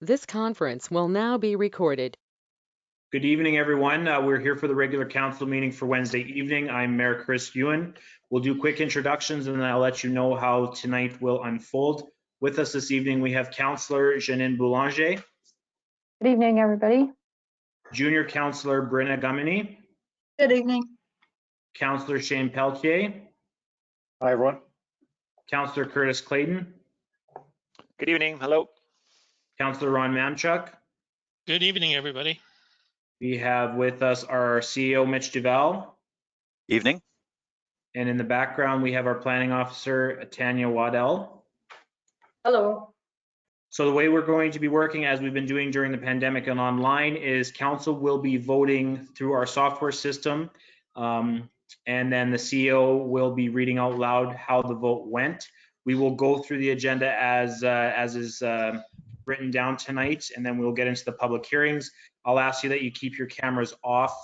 This conference will now be recorded. Good evening, everyone. We're here for the regular council meeting for Wednesday evening. I'm Mayor Chris Ewan. We'll do quick introductions and then I'll let you know how tonight will unfold. With us this evening, we have Councillor Janine Boulanger, Good evening, everybody. Junior Councillor Brenna Gumini, Good evening. Councillor Shane Pelletier, Hi, everyone. Councillor Curtis Clayton, Good evening. Hello. Councillor Ron Mamchuk. Good evening, everybody. We have with us our CEO, Mitch Duval. Evening. And in the background, we have our planning officer, Tanya Waddell. Hello. So the way we're going to be working, as we've been doing during the pandemic and online, is council will be voting through our software system. And then the CEO will be reading out loud how the vote went. We will go through the agenda as is written down tonight, and then we'll get into the public hearings. I'll ask you that you keep your cameras off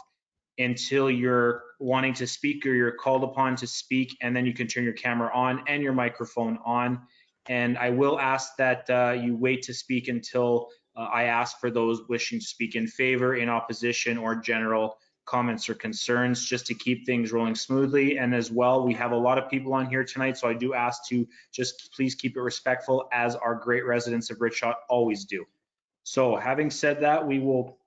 until you're wanting to speak or you're called upon to speak, and then you can turn your camera on and your microphone on. And I will ask that you wait to speak until I ask for those wishing to speak in favor, in opposition, or general comments or concerns, just to keep things rolling smoothly. And as well, we have a lot of people on here tonight, so I do ask to just please keep it respectful, as our great residents of Richshot always do. So having said that, we will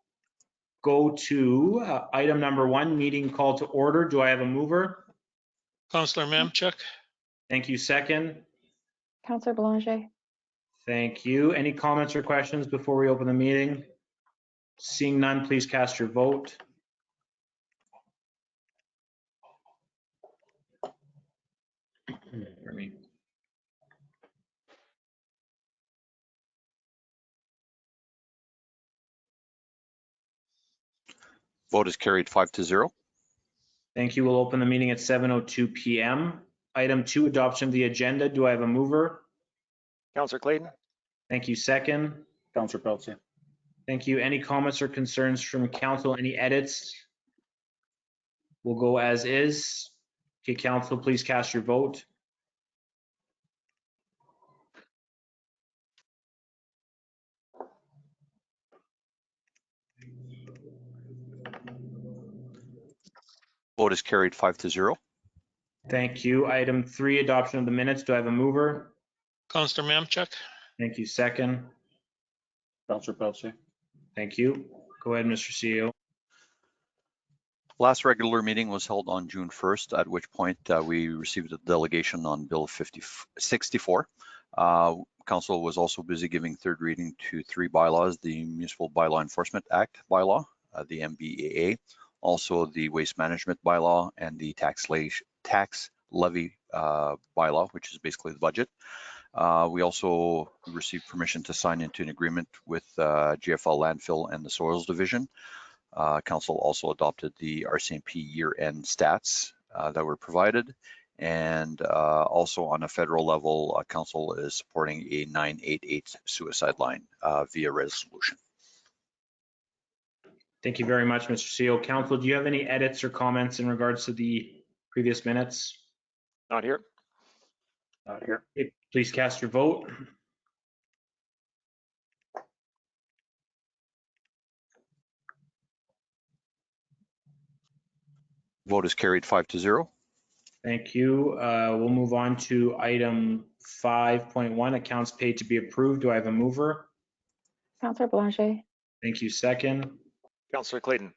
go to item number 1, meeting call to order. Do I have a mover? Councillor Mamchuk. Thank you. Second. Councillor Boulanger. Thank you. Any comments or questions before we open the meeting? Seeing none, please cast your vote. For me. Vote is carried 5-0. Thank you. We'll open the meeting at 7:02 p.m. Item 2, adoption of the agenda. Do I have a mover? Councillor Clayton. Thank you. Second. Councillor Pelletier. Thank you. Any comments or concerns from council? Any edits? We'll go as is. Okay, council, please cast your vote. Vote is carried 5-0. Thank you. Item 3, adoption of the minutes. Do I have a mover? Councillor Mamchuk. Thank you. Second. Councillor Pelletier. Thank you. Go ahead, Mr. CEO. Last regular meeting was held on June 1st, at which point we received a delegation on Bill 64. Council was also busy giving third reading to 3 bylaws: the Municipal Bylaw Enforcement Act bylaw, the MBAA, also the Waste Management bylaw, and the tax levy bylaw, which is basically the budget. We also received permission to sign into an agreement with GFL Landfill and the Soils Division. Council also adopted the RCMP year-end stats that were provided. And also on a federal level, Council is supporting a 988 suicide line via resolution. Thank you very much, Mr. CEO. Council, do you have any edits or comments in regards to the previous minutes? Not here. Not here. Okay, please cast your vote. Vote is carried 5-0. Thank you. We'll move on to item 5.1, accounts paid to be approved. Do I have a mover? Councillor Boulanger. Thank you. Second. Councillor Clayton.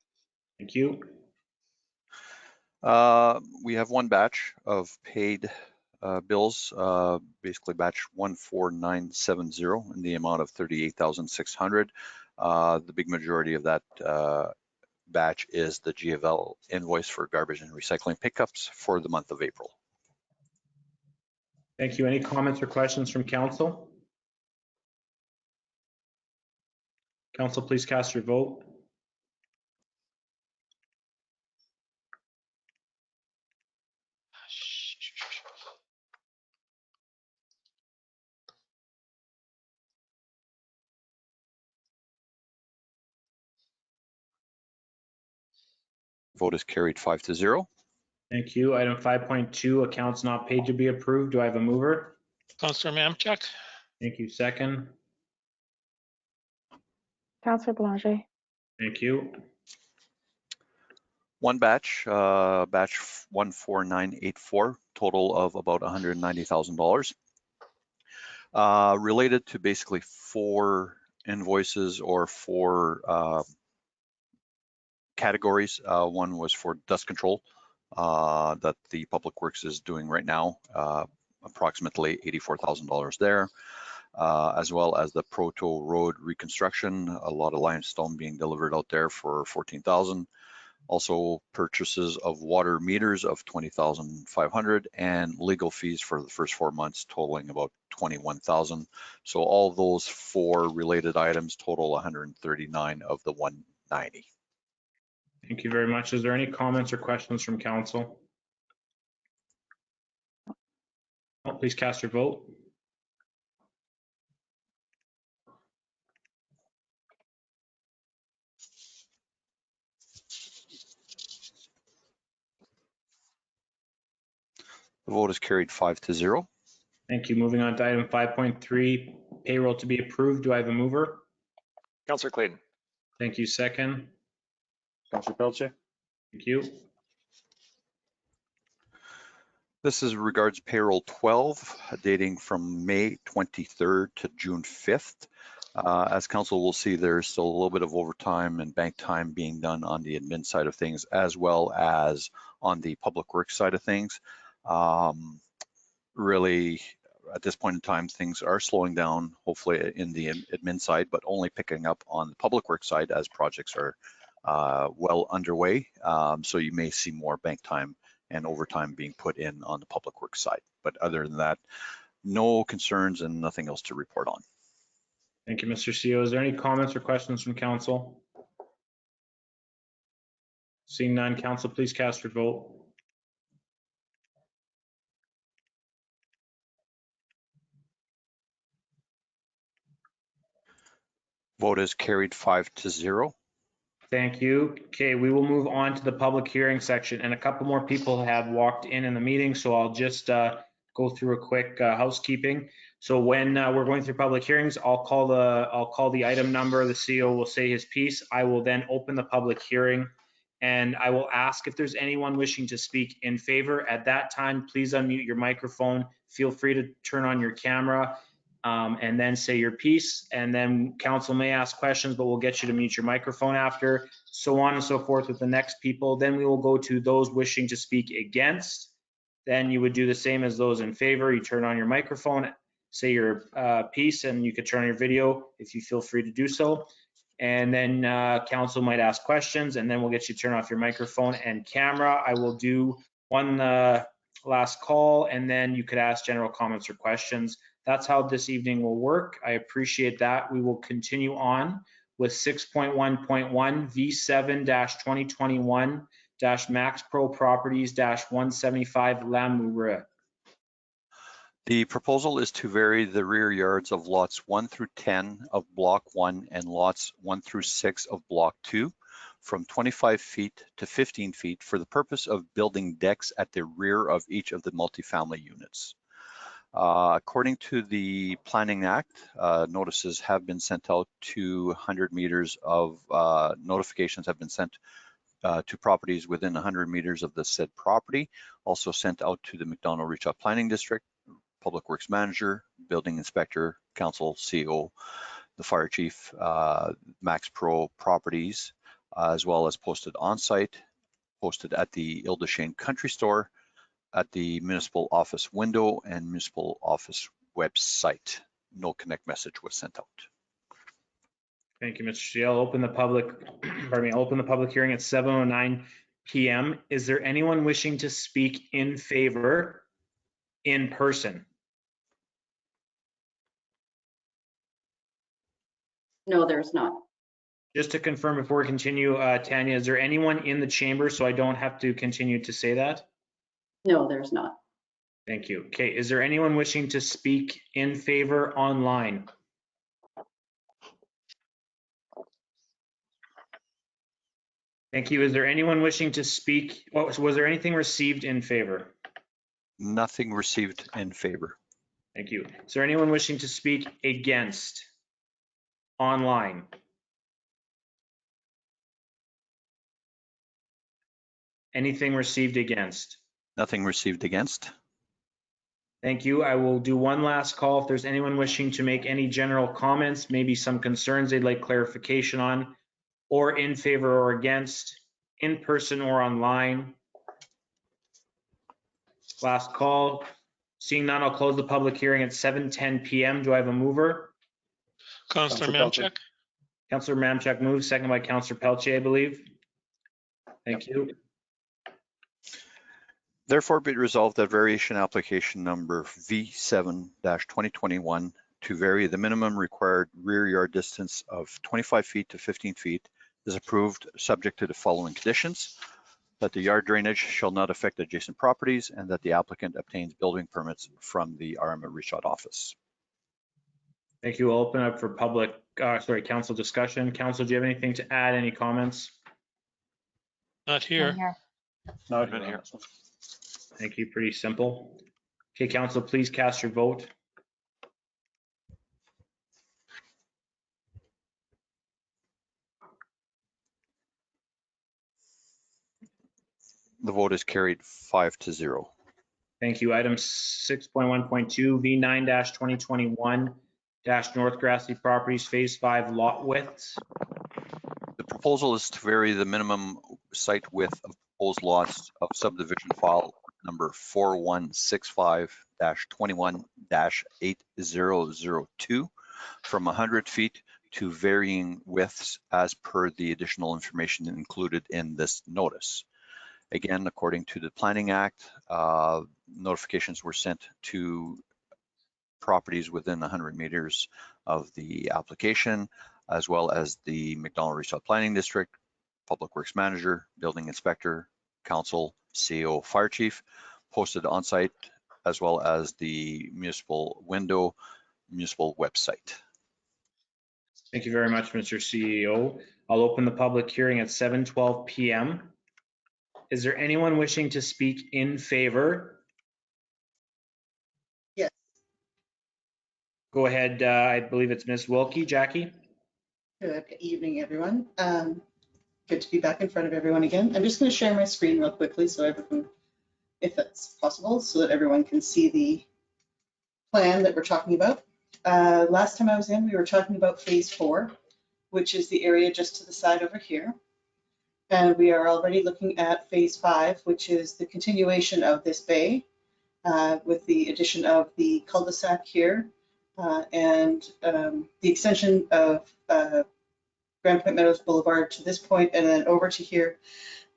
Thank you. We have one batch of paid bills, basically batch 14970 in the amount of 38,600. The big majority of that batch is the GFL invoice for garbage and recycling pickups for the month of April. Thank you. Any comments or questions from council? Council, please cast your vote. Vote is carried 5-0. Thank you. Item 5.2, accounts not paid to be approved. Do I have a mover? Councillor Mamchuk. Thank you. Second. Counselor Belanger. Thank you. One batch, batch 14984, total of about $190,000. Related to basically 4 invoices or 4 categories. One was for dust control that the Public Works is doing right now, approximately $84,000 there, as well as the Proto Road reconstruction, a lot of limestone being delivered out there for $14,000. Also purchases of water meters of $20,500 and legal fees for the first 4 months totaling about $21,000. So all those 4 related items total 139 of the 190. Thank you very much. Is there any comments or questions from council? Oh, please cast your vote. The vote is carried 5-0. Thank you. Moving on to item 5.3, payroll to be approved. Do I have a mover? Councillor Clayton. Thank you. Second. Councillor Pelletier. Thank you. This is regards payroll 12, dating from May 23rd to June 5th. As council will see, there's still a little bit of overtime and bank time being done on the admin side of things, as well as on the Public Works side of things. Really, at this point in time, things are slowing down, hopefully in the admin side, but only picking up on the Public Works side as projects are well underway. So you may see more bank time and overtime being put in on the Public Works side. But other than that, no concerns and nothing else to report on. Thank you, Mr. CEO. Is there any comments or questions from council? Seeing none, council, please cast your vote. Vote is carried 5-0. Thank you. Okay, we will move on to the public hearing section, and a couple more people have walked in the meeting, so I'll just go through a quick housekeeping. So when we're going through public hearings, I'll call the item number. The CEO will say his piece. I will then open the public hearing, and I will ask if there's anyone wishing to speak in favor. At that time, please unmute your microphone. Feel free to turn on your camera. And then say your piece, and then council may ask questions, but we'll get you to mute your microphone after, so on and so forth with the next people. Then we will go to those wishing to speak against. Then you would do the same as those in favor. You turn on your microphone, say your piece, and you could turn on your video if you feel free to do so. And then council might ask questions, and then we'll get you to turn off your microphone and camera. I will do one last call, and then you could ask general comments or questions. That's how this evening will work. I appreciate that. We will continue on with 6.1.1 V7-2021-Max Pro Properties-175 Lamoureux. The proposal is to vary the rear yards of lots 1 through 10 of block 1 and lots 1 through 6 of block 2 from 25 feet to 15 feet for the purpose of building decks at the rear of each of the multifamily units. According to the Planning Act, notices have been sent out to 100 meters of notifications have been sent to properties within 100 meters of the said property, also sent out to the McDonald Rooftop Planning District, Public Works Manager, Building Inspector, Council, CEO, the Fire Chief, Max Pro Properties, as well as posted on site, posted at the Ile des Chênes Country Store, at the municipal office window and municipal office website. No connect message was sent out. Thank you, Mr. CEO. I'll open the public, I'll open the public hearing at 7:09 p.m. Is there anyone wishing to speak in favor in person? No, there's not. Just to confirm before we continue, Tanya, is there anyone in the chamber so I don't have to continue to say that? No, there's not. Thank you. Okay, is there anyone wishing to speak in favor online? Thank you. Is there anyone wishing to speak? Was there anything received in favor? Nothing received in favor. Thank you. Is there anyone wishing to speak against online? Anything received against? Nothing received against. Thank you. I will do one last call. If there's anyone wishing to make any general comments, maybe some concerns they'd like clarification on, or in favor or against, in person or online. Last call. Seeing none, I'll close the public hearing at 7:10 PM. Do I have a mover? Counselor Counselor Pelletier. Mamchuk, Councillor Mamchuk moves, second by Councillor Pelletier, I believe. Thank you. Therefore, be it resolved that variation application number V7-2021 to vary the minimum required rear yard distance of 25 feet to 15 feet is approved, subject to the following conditions: that the yard drainage shall not affect adjacent properties, and that the applicant obtains building permits from the RMA Richard office. Thank you. I'll open up for council discussion. Council, do you have anything to add? Any comments? not here. No, Been here. Thank you. Pretty simple. Okay, council, please cast your vote. The vote is carried 5-0. Thank you. Item 6.1.2, V9-2021 North Grassy Properties Phase 5 lot widths. The proposal is to vary the minimum site width of proposed lots of subdivision file number 4165-21-8002 from 100 feet to varying widths as per the additional information included in this notice. Again, according to the Planning Act, notifications were sent to properties within 100 meters of the application, as well as the McDonald-Richard Planning District, Public Works Manager, Building Inspector, Council, CO, Fire Chief, posted on site, as well as the municipal window, municipal website. Thank you very much, Mr. CEO. I'll open the public hearing at 7:12 PM. Is there anyone wishing to speak in favor? Yes. Go ahead. I believe it's Ms. Wilkie. Jackie? Good evening, everyone. Good to be back in front of everyone again. I'm just going to share my screen real quickly so everyone, if that's possible, so that everyone can see the plan that we're talking about. Last time I was in, we were talking about phase 4, which is the area just to the side over here. And we are already looking at phase 5, which is the continuation of this bay with the addition of the cul-de-sac here and the extension of Grand Point Meadows Boulevard to this point and then over to here.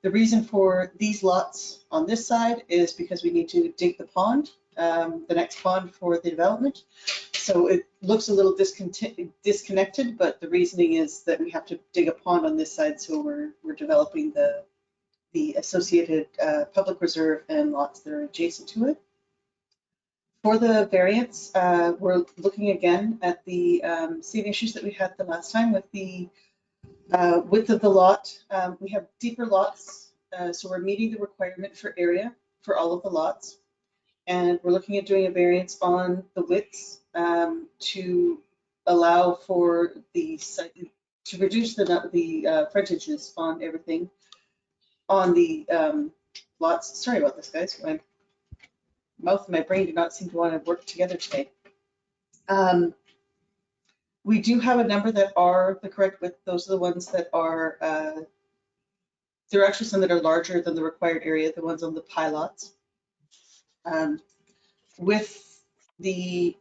The reason for these lots on this side is because we need to dig the pond, the next pond for the development. So it looks a little disconnected, but the reasoning is that we have to dig a pond on this side, so we're developing the associated public reserve and lots that are adjacent to it. For the variance, we're looking again at the same issues that we had the last time with the width of the lot. We have deeper lots, so we're meeting the requirement for area for all of the lots. And we're looking at doing a variance on the widths to allow for to reduce the frontages on everything on the lots. Sorry about this, guys. My mouth and my brain do not seem to want to work together today. We do have a number that are the correct width. Those are the ones that are, there are actually some that are larger than the required area, the ones on the pie lots. With the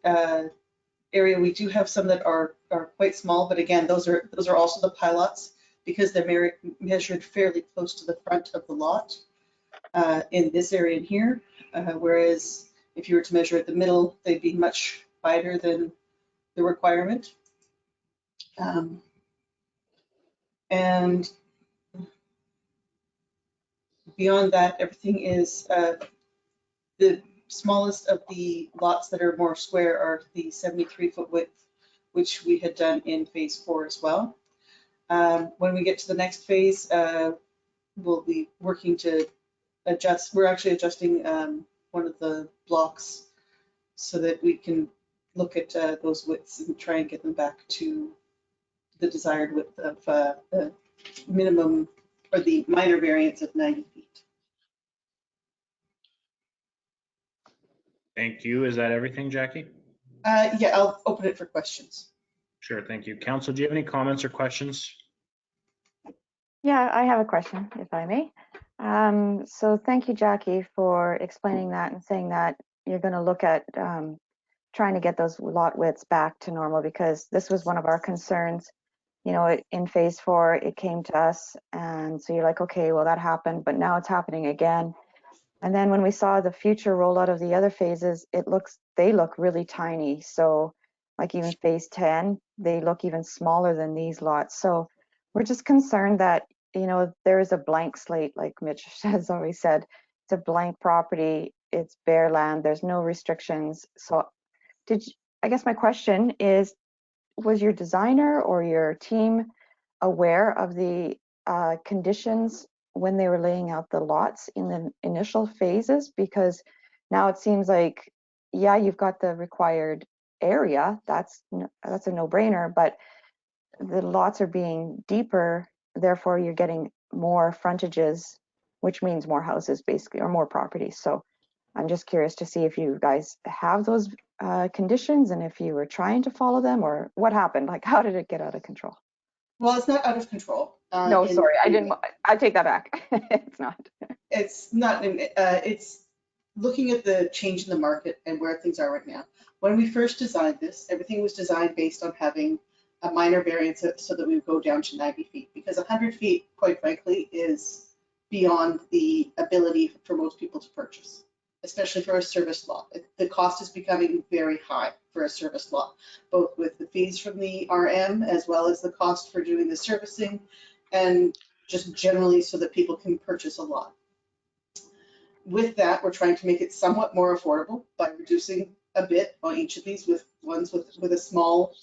area, we do have some that are quite small, but again, those are also the pie lots because they're measured fairly close to the front of the lot in this area in here. Whereas if you were to measure at the middle, they'd be much wider than the requirement. And beyond that, everything is the smallest of the lots that are more square are the 73-foot width, which we had done in phase 4 as well. When we get to the next phase, we'll be working to adjust. We're actually adjusting one of the blocks so that we can look at those widths and try and get them back to the desired width of the minimum or the minor variance of 90 feet. Thank you. Is that everything, Jackie? Yeah, I'll open it for questions. Sure, thank you. Council, do you have any comments or questions? Yeah, I have a question, if I may. So thank you, Jackie, for explaining that and saying that you're going to look at trying to get those lot widths back to normal, because this was one of our concerns. You know, in phase 4, it came to us, and so you're like, okay, well, that happened, but now it's happening again. And then when we saw the future rollout of the other phases, they look really tiny. So like even phase 10, they look even smaller than these lots. So we're just concerned that, you know, there is a blank slate, like Mitch has always said. It's a blank property, it's bare land, there's no restrictions. So I guess my question is, was your designer or your team aware of the conditions when they were laying out the lots in the initial phases? Because now it seems like, yeah, you've got the required area, that's a no-brainer, but the lots are being deeper, therefore you're getting more frontages, which means more houses basically, or more properties. So I'm just curious to see if you guys have those conditions and if you were trying to follow them, or what happened, like how did it get out of control? Well, it's not out of control. No, sorry, I take that back. It's not. It's not, it's looking at the change in the market and where things are right now. When we first designed this, everything was designed based on having a minor variance so that we would go down to 90 feet, because 100 feet, quite frankly, is beyond the ability for most people to purchase, especially for a service lot. The cost is becoming very high for a service lot, both with the fees from the RM as well as the cost for doing the servicing, and just generally so that people can purchase a lot. With that, we're trying to make it somewhat more affordable by reducing a bit on each of these, with ones with a small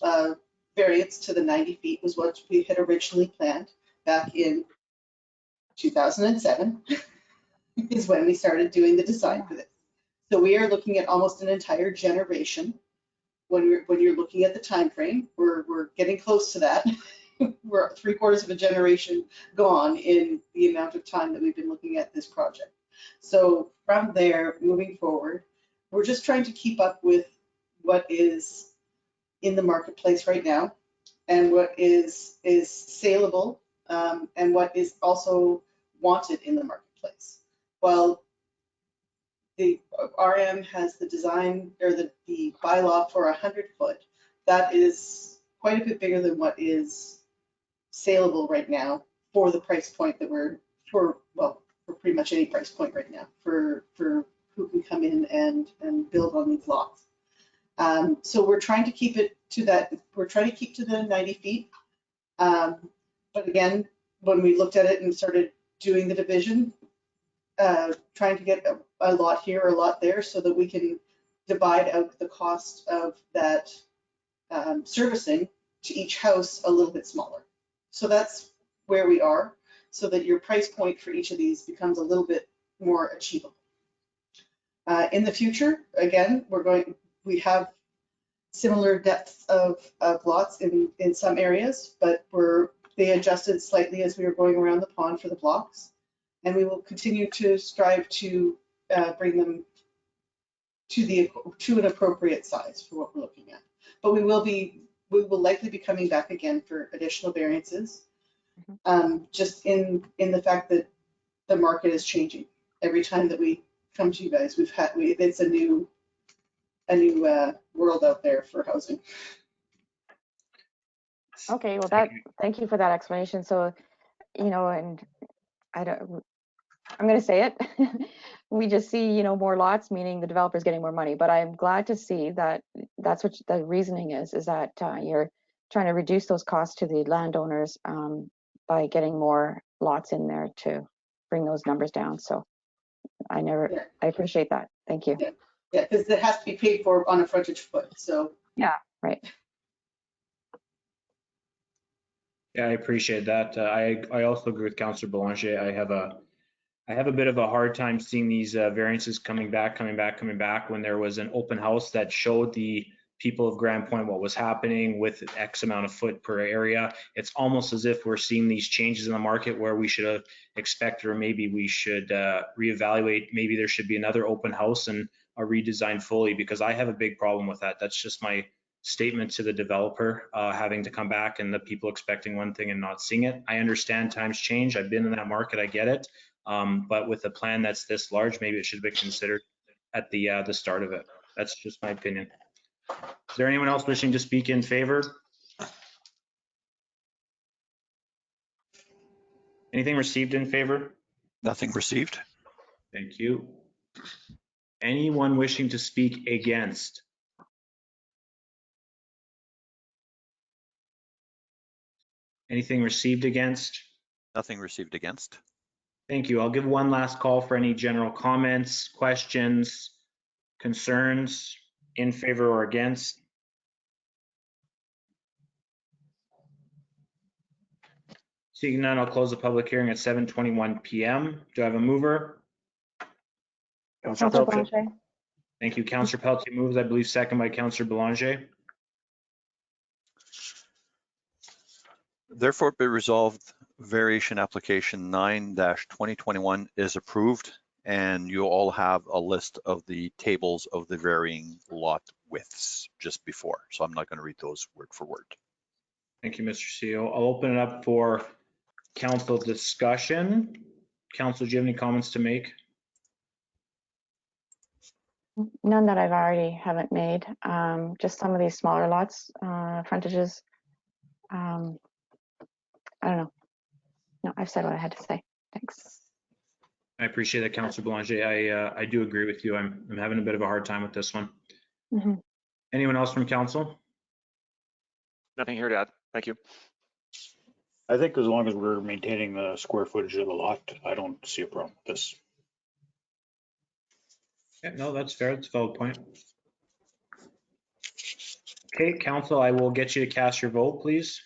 variance to the 90 feet was what we had originally planned back in 2007 is when we started doing the design for this. So we are looking at almost an entire generation. When you're looking at the time frame, we're getting close to that. We're 3/4 of a generation gone in the amount of time that we've been looking at this project. So from there, moving forward, we're just trying to keep up with what is in the marketplace right now and what is saleable, and what is also wanted in the marketplace. Well, the RM has the design or the bylaw for 100 foot. That is quite a bit bigger than what is saleable right now for the price point that we're for pretty much any price point right now for who can come in and build on these lots. So we're trying to keep it to that. We're trying to keep to the 90 feet. But again, when we looked at it and started doing the division, trying to get a lot here or a lot there so that we can divide out the cost of that servicing to each house a little bit smaller. So that's where we are, so that your price point for each of these becomes a little bit more achievable. In the future, again, we have similar depths of lots in some areas, but they adjusted slightly as we were going around the pond for the blocks. And we will continue to strive to bring them to an appropriate size for what we're looking at. But we will likely be coming back again for additional variances, just in the fact that the market is changing. Every time that we come to you guys, it's a new world out there for housing. Okay, well, thank you for that explanation. So, you know, and I'm going to say it. We just see, you know, more lots, meaning the developer's getting more money. But I'm glad to see that that's what the reasoning is that you're trying to reduce those costs to the landowners by getting more lots in there to bring those numbers down. So I appreciate that. Thank you. Yeah, because it has to be paid for on a frontage foot. So yeah, right. Yeah, I appreciate that. I also agree with Councillor Belanger. I have a bit of a hard time seeing these variances coming back when there was an open house that showed the people of Grand Point what was happening with X amount of foot per area. It's almost as if we're seeing these changes in the market where we should have expected, or maybe we should reevaluate. Maybe there should be another open house and redesign fully, because I have a big problem with that. That's just my statement to the developer, having to come back and the people expecting one thing and not seeing it. I understand times change. I've been in that market. I get it. But with a plan that's this large, maybe it should be considered at the start of it. That's just my opinion. Is there anyone else wishing to speak in favor? Anything received in favor? Nothing received. Thank you. Anyone wishing to speak against? Anything received against? Nothing received against. Thank you. I'll give one last call for any general comments, questions, concerns, in favor or against. Seeing none, I'll close the public hearing at 7:21 p.m. Do I have a mover? Councilor Belanger. Thank you. Councillor Pelletier moves, I believe second by Councillor Belanger. Therefore, be resolved, variation application 9-2021 is approved, and you all have a list of the tables of the varying lot widths just before. So I'm not going to read those word for word. Thank you, Mr. CEO. I'll open it up for council discussion. Council, do you have any comments to make? None that I've already haven't made. Just some of these smaller lots, frontages. I don't know. No, I've said what I had to say. Thanks. I appreciate that, Councillor Belanger. I do agree with you. I'm having a bit of a hard time with this one. Mm-hmm. Anyone else from council? Nothing here to add. Thank you. I think as long as we're maintaining the square footage of the lot, I don't see a problem with this. Yeah, no, that's fair. That's a valid point. Okay, council, I will get you to cast your vote, please.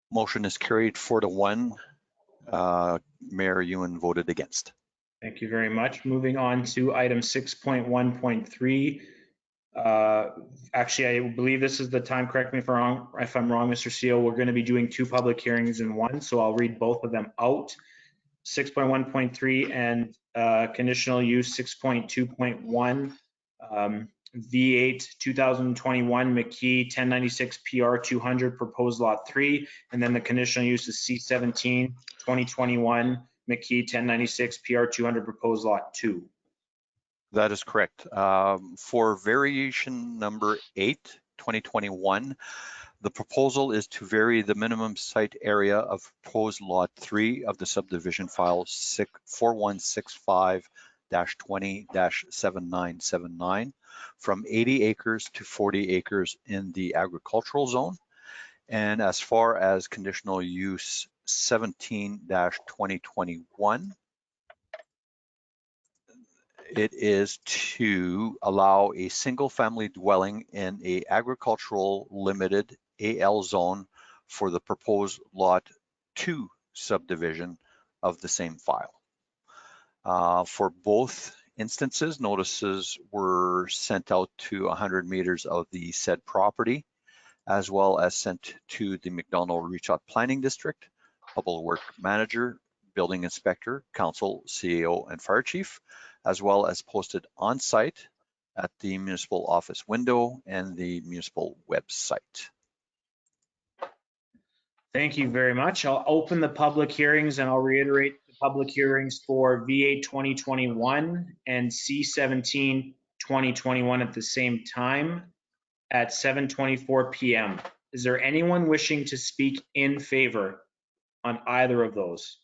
Motion is carried 4-1. Mayor Ewan voted against. Thank you very much. Moving on to item 6.1.3. Actually, I believe this is the time, correct me if I'm wrong, Mr. CEO, we're going to be doing two public hearings in one, so I'll read both of them out. 6.1.3 and conditional use 6.2.1. V8 2021 McKee 1096 PR 200 proposed lot 3, and then the conditional use is C17 2021 McKee 1096 PR 200 proposed lot 2. That is correct. For variation number 8, 2021, the proposal is to vary the minimum site area of proposed lot 3 of the subdivision file 4165-20-7979 from 80 acres to 40 acres in the agricultural zone. And as far as conditional use 17-2021, it is to allow a single family dwelling in a agricultural limited AL zone for the proposed lot 2 subdivision of the same file. For both instances, notices were sent out to 100 meters of the said property, as well as sent to the McDonald-Richot Planning District, Public Work Manager, Building Inspector, Council, CEO, and Fire Chief, as well as posted on site at the municipal office window and the municipal website. Thank you very much. I'll open the public hearings and I'll reiterate the public hearings for V8 2021 and C17 2021 at the same time at 7:24 p.m. Is there anyone wishing to speak in favor on either of those?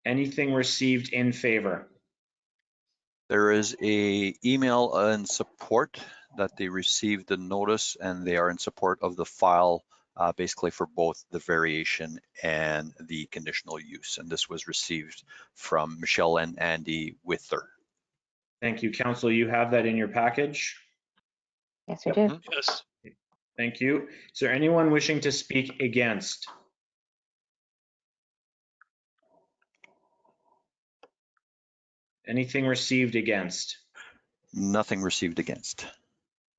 Anything received in favor? There is a email in support that they received the notice and they are in support of the file basically for both the variation and the conditional use. And this was received from Michelle and Andy Wither. Thank you, Council. You have that in your package. Yes, we do. Yes. Thank you. Is there anyone wishing to speak against? Anything received against? Nothing received against.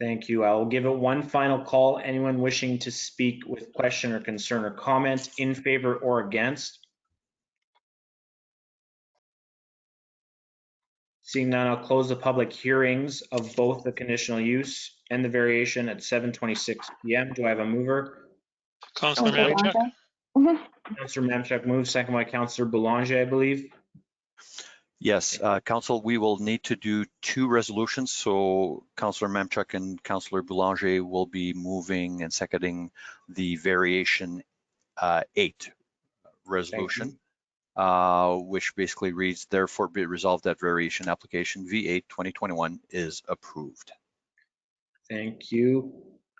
Thank you. I will give it one final call. Anyone wishing to speak with question or concern or comment in favor or against? Seeing none, I'll close the public hearings of both the conditional use and the variation at 7:26 PM. Do I have a mover? Councillor Okay, Mamchuk. Wanda? Councillor Mamchuk moves, second by Councillor Boulanger, I believe. Yes, Council, we will need to do two resolutions. So Councillor Mamchuk and Councillor Boulanger will be moving and seconding the variation 8 resolution, which basically reads, therefore be it resolved that variation application V8 2021 is approved. Thank you.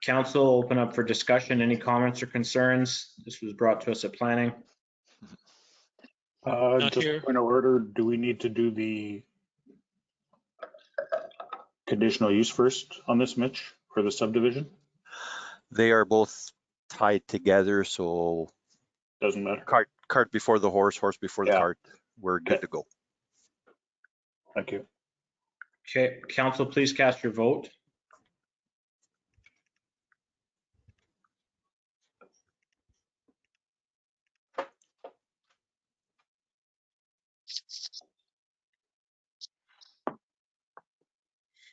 Council, open up for discussion. Any comments or concerns? This was brought to us at planning. Not Just here. a point of order, do we need to do the conditional use first on this, Mitch, for the subdivision? They are both tied together, so Doesn't matter. cart before the horse, horse before the Yeah. cart. We're good Okay. to go. Thank you. Okay, council, please cast your vote.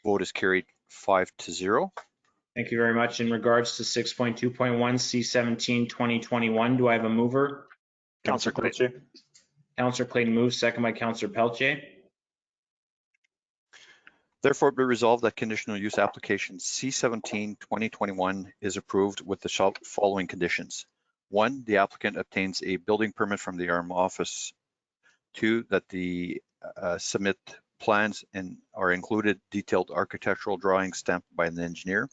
Vote is carried 5-0. Thank you very much. In regards to 6.2.1 C17 2021, do I have a mover? Councillor Clayton. Pelletier? Councillor Clayton moves, second by Councillor Pelletier. Therefore, be resolved that conditional use application C17 2021 is approved with the following conditions. 1, the applicant obtains a building permit from the RM office. 2, that the submit plans and are included detailed architectural drawings stamped by an engineer.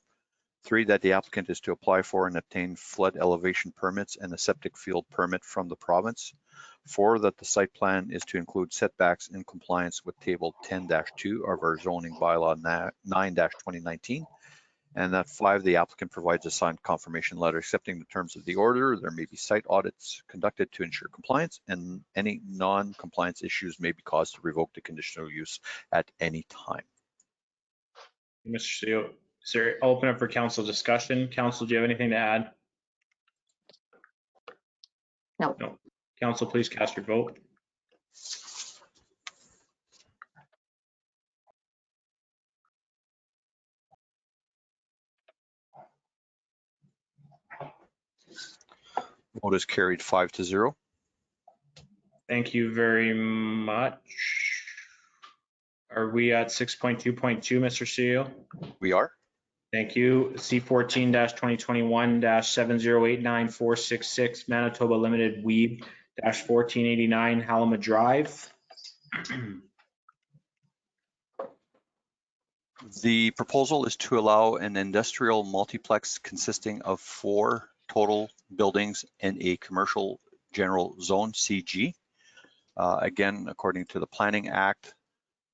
3, that the applicant is to apply for and obtain flood elevation permits and a septic field permit from the province. 4, that the site plan is to include setbacks in compliance with table 10-2 of our zoning bylaw 9-2019. And that 5, the applicant provides a signed confirmation letter accepting the terms of the order. There may be site audits conducted to ensure compliance, and any non-compliance issues may be caused to revoke the conditional use at any time. Mr. Seal, sir, I'll open up for council discussion. Council, do you have anything to add? No. No. Council, please cast your vote. Vote is carried 5-0. Thank you very much. Are we at 6.2.2, Mr. Seal? We are. Thank you. C14-2021-7089466 Manitoba Limited Weeb-1489 Halima Drive. The proposal is to allow an industrial multiplex consisting of 4 total buildings in a commercial general zone, CG. Again, according to the Planning Act,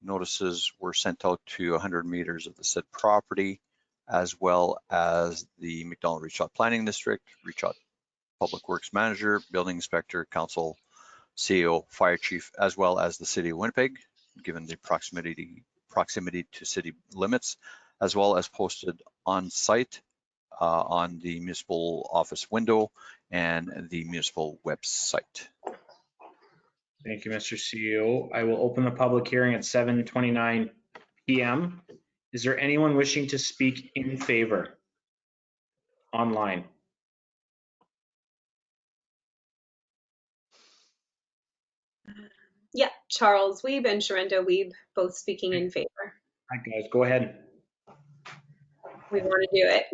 notices were sent out to 100 meters of the said property, as well as the McDonald-Richot Planning District, Richot Public Works Manager, Building Inspector, Council, CEO, Fire Chief, as well as the City of Winnipeg, given the proximity to city limits, as well as posted on site on the municipal office window and the municipal website. Thank you, Mr. CEO. I will open the public hearing at 7:29 PM. Is there anyone wishing to speak in favor online? Yeah, Charles Weeb and Sharenda Weeb, both speaking in favor. All right, guys, go ahead. We want to do it.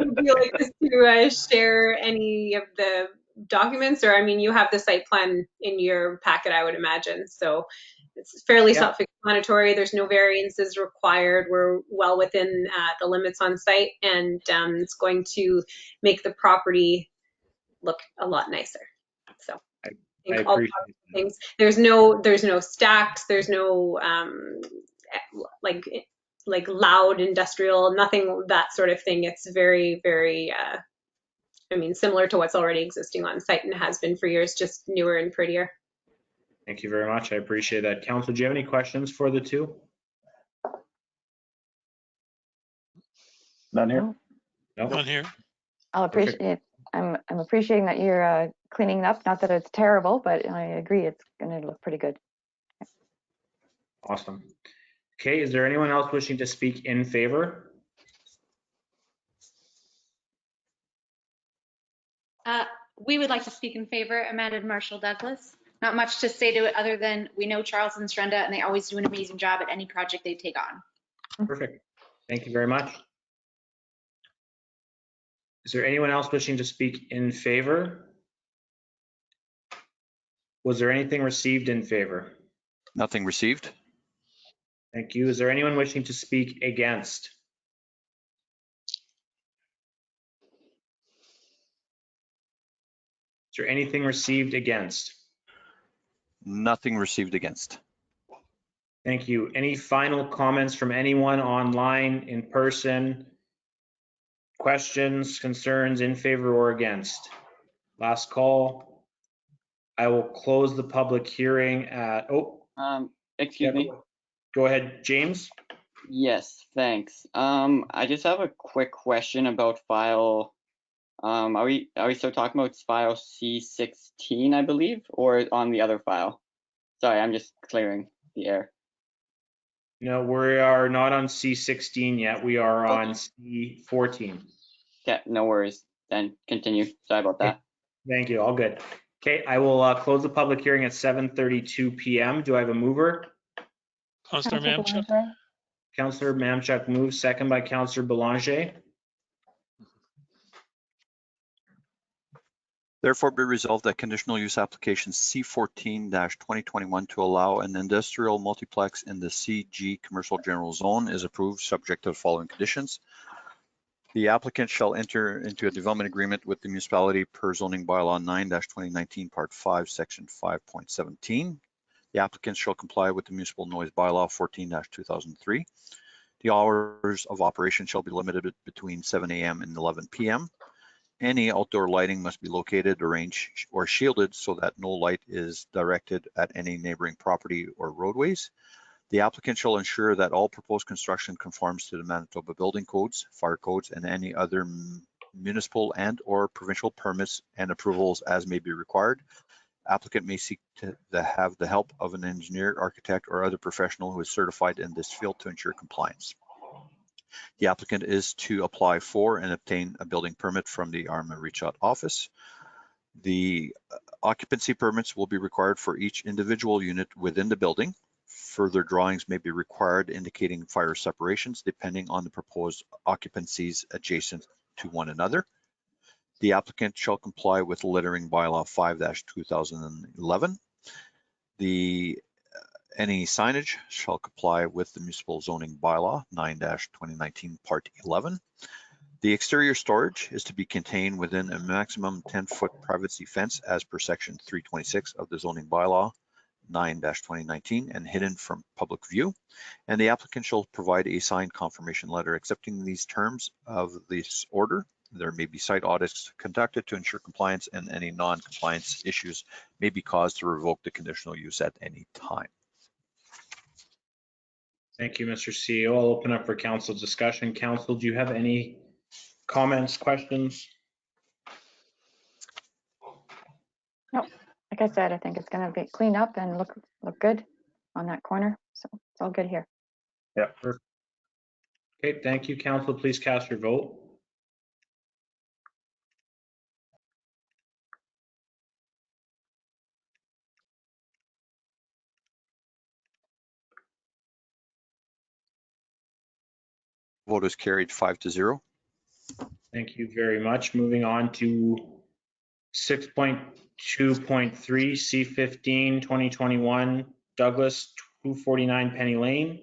Would you like us to share any of the documents? Or, I mean, you have the site plan in your packet, I would imagine. So it's fairly self-explanatory. There's no variances required. We're well within the limits on site, and it's going to make the property look a lot nicer. So I think all things. There's no stacks. There's no like loud industrial, nothing that sort of thing. It's very, very, I mean, similar to what's already existing on site and has been for years, just newer and prettier. Thank you very much. I appreciate that. Council, do you have any questions for the two? None here. No, No? On here. I'll Perfect. appreciate, I'm appreciating that you're cleaning up. Not that it's terrible, but I agree it's gonna look pretty good. Awesome. Okay, is there anyone else wishing to speak in favor? We would like to speak in favor. Amanda Marshall Douglas. Not much to say to it other than we know Charles and Strenda and they always do an amazing job at any project they take on. Perfect. Thank you very much. Is there anyone else wishing to speak in favor? Was there anything received in favor? Nothing received. Thank you. Is there anyone wishing to speak against? Is there anything received against? Nothing received against. Thank you. Any final comments from anyone online, in person? Questions, concerns, in favor or against? Last call. I will close the public hearing at, Excuse me. Go ahead, James. Yes, thanks. I just have a quick question about file. Are we still talking about file C16, I believe, or on the other file? Sorry, I'm just clearing the air. No, we are not on C16 yet. We are on C14. Okay, no worries. Then continue. Sorry about that. Thank you. All good. Okay, I will close the public hearing at 7:32 p.m. Do I have a mover? Councillor Mamchuk. Councillor Mamchuk moves, second by Councillor Belanger. Therefore be resolved that conditional use application C14-2021 to allow an industrial multiplex in the CG Commercial General Zone is approved, subject to the following conditions. The applicant shall enter into a development agreement with the municipality per zoning bylaw 9-2019 part 5 section 5.17. The applicant shall comply with the municipal noise bylaw 14-2003. The hours of operation shall be limited between 7 a.m. and 11 p.m. Any outdoor lighting must be located, arranged, or shielded so that no light is directed at any neighboring property or roadways. The applicant shall ensure that all proposed construction conforms to the Manitoba building codes, fire codes, and any other municipal and/or provincial permits and approvals as may be required. Applicant may seek to have the help of an engineer, architect, or other professional who is certified in this field to ensure compliance. The applicant is to apply for and obtain a building permit from the Armor-Richot office. The occupancy permits will be required for each individual unit within the building. Further drawings may be required indicating fire separations depending on the proposed occupancies adjacent to one another. The applicant shall comply with littering bylaw 5-2011. Any signage shall comply with the municipal zoning bylaw 9-2019 part 11. The exterior storage is to be contained within a maximum 10-foot privacy fence as per section 326 of the zoning bylaw 9-2019 and hidden from public view. And the applicant shall provide a signed confirmation letter accepting these terms of this order. There may be site audits conducted to ensure compliance, and any non-compliance issues may be caused to revoke the conditional use at any time. Thank you, Mr. CEO. I'll open up for council discussion. Council, do you have any comments, questions? No, like I said, I think it's gonna be cleaned up and look good on that corner. So it's all good here. Yeah. Perfect. Okay, thank you, council. Please cast your vote. Vote is carried 5-0. Thank you very much. Moving on to 6.2.3 C15 2021 Douglas 249 Penny Lane.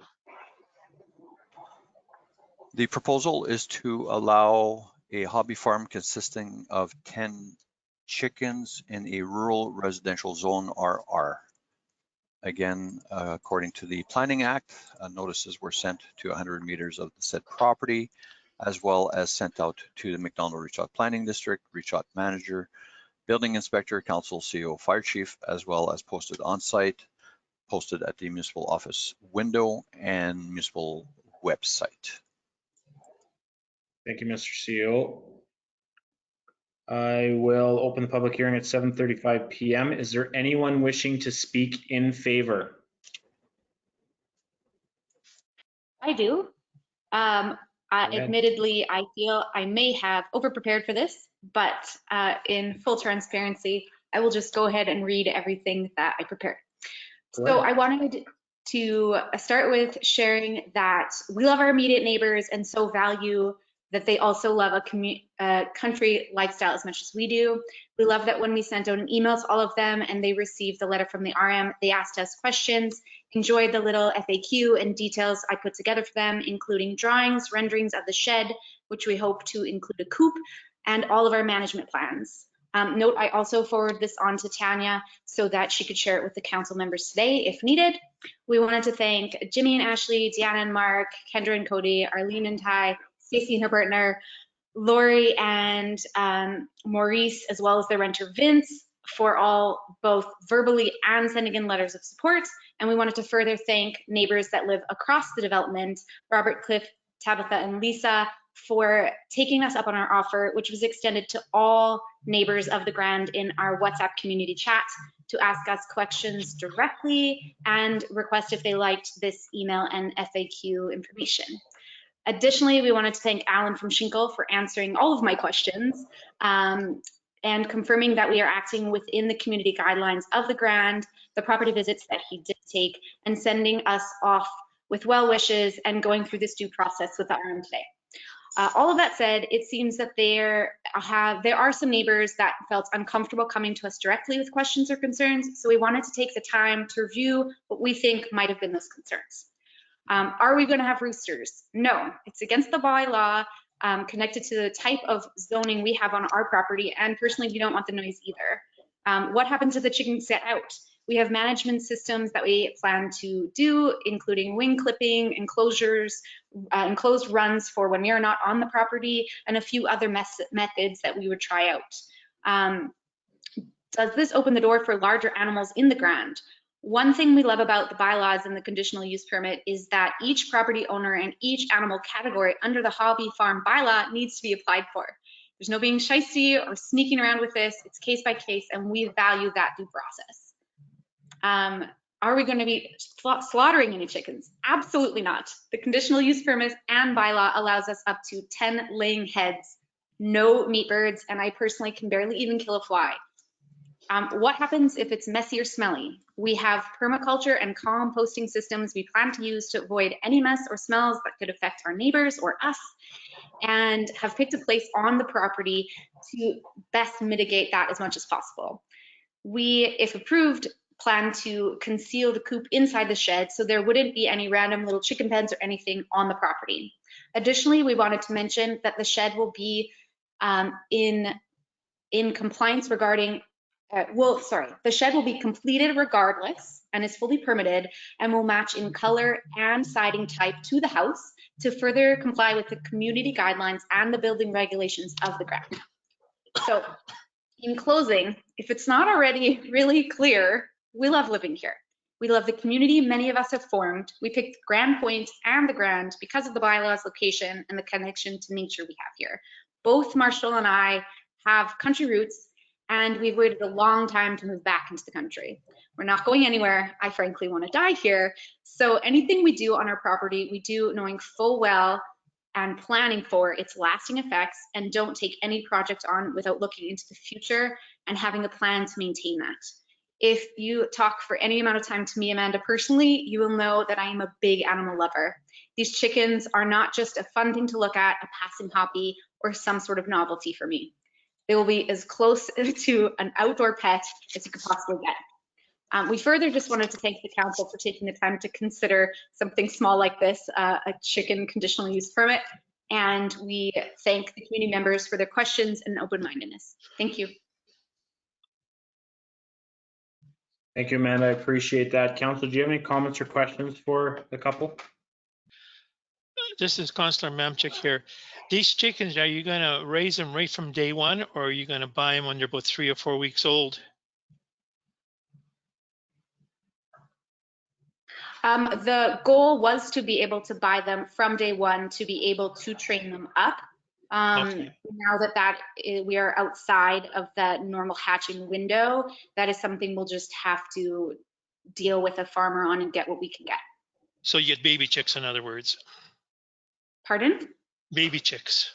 The proposal is to allow a hobby farm consisting of 10 chickens in a rural residential zone RR. Again, according to the Planning Act, notices were sent to 100 meters of the said property, as well as sent out to the Macdonald-Richot Planning District, Richot Manager, building inspector, council, CO, fire chief, as well as posted on site, posted at the municipal office window and municipal website. Thank you, Mr. CEO. I will open the public hearing at 7:35 PM. Is there anyone wishing to speak in favor? I do. ahead. Admittedly, I feel I may have overprepared for this, but in full transparency, I will just go ahead and read everything that I prepared. So I wanted to start with sharing that we love our immediate neighbors and so value that they also love a country lifestyle as much as we do. We love that when we sent out an email to all of them and they received the letter from the RM, they asked us questions, enjoyed the little FAQ and details I put together for them, including drawings, renderings of the shed, which we hope to include a coop, and all of our management plans. Note, I also forwarded this on to Tanya so that she could share it with the council members today if needed. We wanted to thank Jimmy and Ashley, Deanna and Mark, Kendra and Cody, Arlene and Ty, Stacey and her partner, Lori and Maurice, as well as their renter Vince, for all both verbally and sending in letters of support. And we wanted to further thank neighbors that live across the development, Robert, Cliff, Tabitha, and Lisa, for taking us up on our offer, which was extended to all neighbors of the Grand in our WhatsApp community chat to ask us questions directly and request if they liked this email and FAQ information. Additionally, we wanted to thank Alan from Schinkel for answering all of my questions and confirming that we are acting within the community guidelines of the Grand, the property visits that he did take, and sending us off with well wishes and going through this due process with the RM today. All of that said, it seems that there are some neighbors that felt uncomfortable coming to us directly with questions or concerns, so we wanted to take the time to review what we think might have been those concerns. Are we going to have roosters? No, it's against the bylaw connected to the type of zoning we have on our property, and personally, we don't want the noise either. What happens if the chickens get out? We have management systems that we plan to do, including wing clipping, enclosures, enclosed runs for when we are not on the property, and a few other methods that we would try out. Does this open the door for larger animals in the Grand? One thing we love about the bylaws and the conditional use permit is that each property owner and each animal category under the hobby farm bylaw needs to be applied for. There's no being shysty or sneaking around with this. It's case by case, and we value that due process. Are we going to be slaughtering any chickens? Absolutely not. The conditional use permit and bylaw allows us up to 10 laying heads, no meat birds, and I personally can barely even kill a fly. What happens if it's messy or smelly? We have permaculture and composting systems we plan to use to avoid any mess or smells that could affect our neighbors or us, and have picked a place on the property to best mitigate that as much as possible. We, if approved, plan to conceal the coop inside the shed so there wouldn't be any random little chicken pens or anything on the property. Additionally, we wanted to mention that the shed will be in compliance regarding the shed will be completed regardless and is fully permitted and will match in color and siding type to the house to further comply with the community guidelines and the building regulations of the Grand. So in closing, if it's not already really clear, we love living here. We love the community many of us have formed. We picked Grand Point and the Grand because of the bylaws, location, and the connection to nature we have here. Both Marshall and I have country roots, and we've waited a long time to move back into the country. We're not going anywhere. I frankly want to die here. So anything we do on our property, we do knowing full well and planning for its lasting effects, and don't take any project on without looking into the future and having a plan to maintain that. If you talk for any amount of time to me, Amanda, personally, you will know that I am a big animal lover. These chickens are not just a fun thing to look at, a passing hobby, or some sort of novelty for me. They will be as close to an outdoor pet as you could possibly get. We further just wanted to thank the council for taking the time to consider something small like this, a chicken conditional use permit, and we thank the community members for their questions and open-mindedness. Thank you. Thank you, Amanda. I appreciate that. Council, do you have any comments or questions for the couple? This is Counselor Mamchuk here. These chickens, are you going to raise them right from day one, or are you going to buy them when they're about 3 or 4 weeks old? The goal was to be able to buy them from day one to be able to train them up. Okay. Now that we are outside of the normal hatching window, that is something we'll just have to deal with a farmer on and get what we can get. So you get baby chicks, in other words. Pardon? Baby chicks.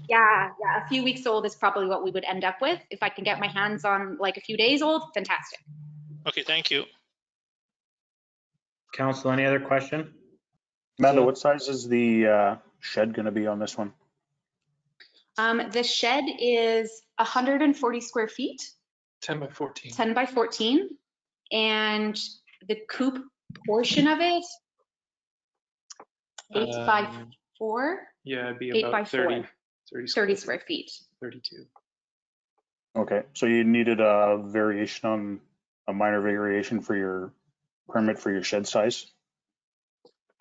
Yeah, a few weeks old is probably what we would end up with. If I can get my hands on like a few days old, fantastic. Okay, thank you. Council, any other question? Amanda, what size is the shed going to be on this one? The shed is 140 square feet. 10 by 14. 10 by 14. And the coop portion of it, 8 by 4. Yeah, it'd be 8 about by 30 square feet. 32. Okay, so you needed a minor variation for your permit for your shed size?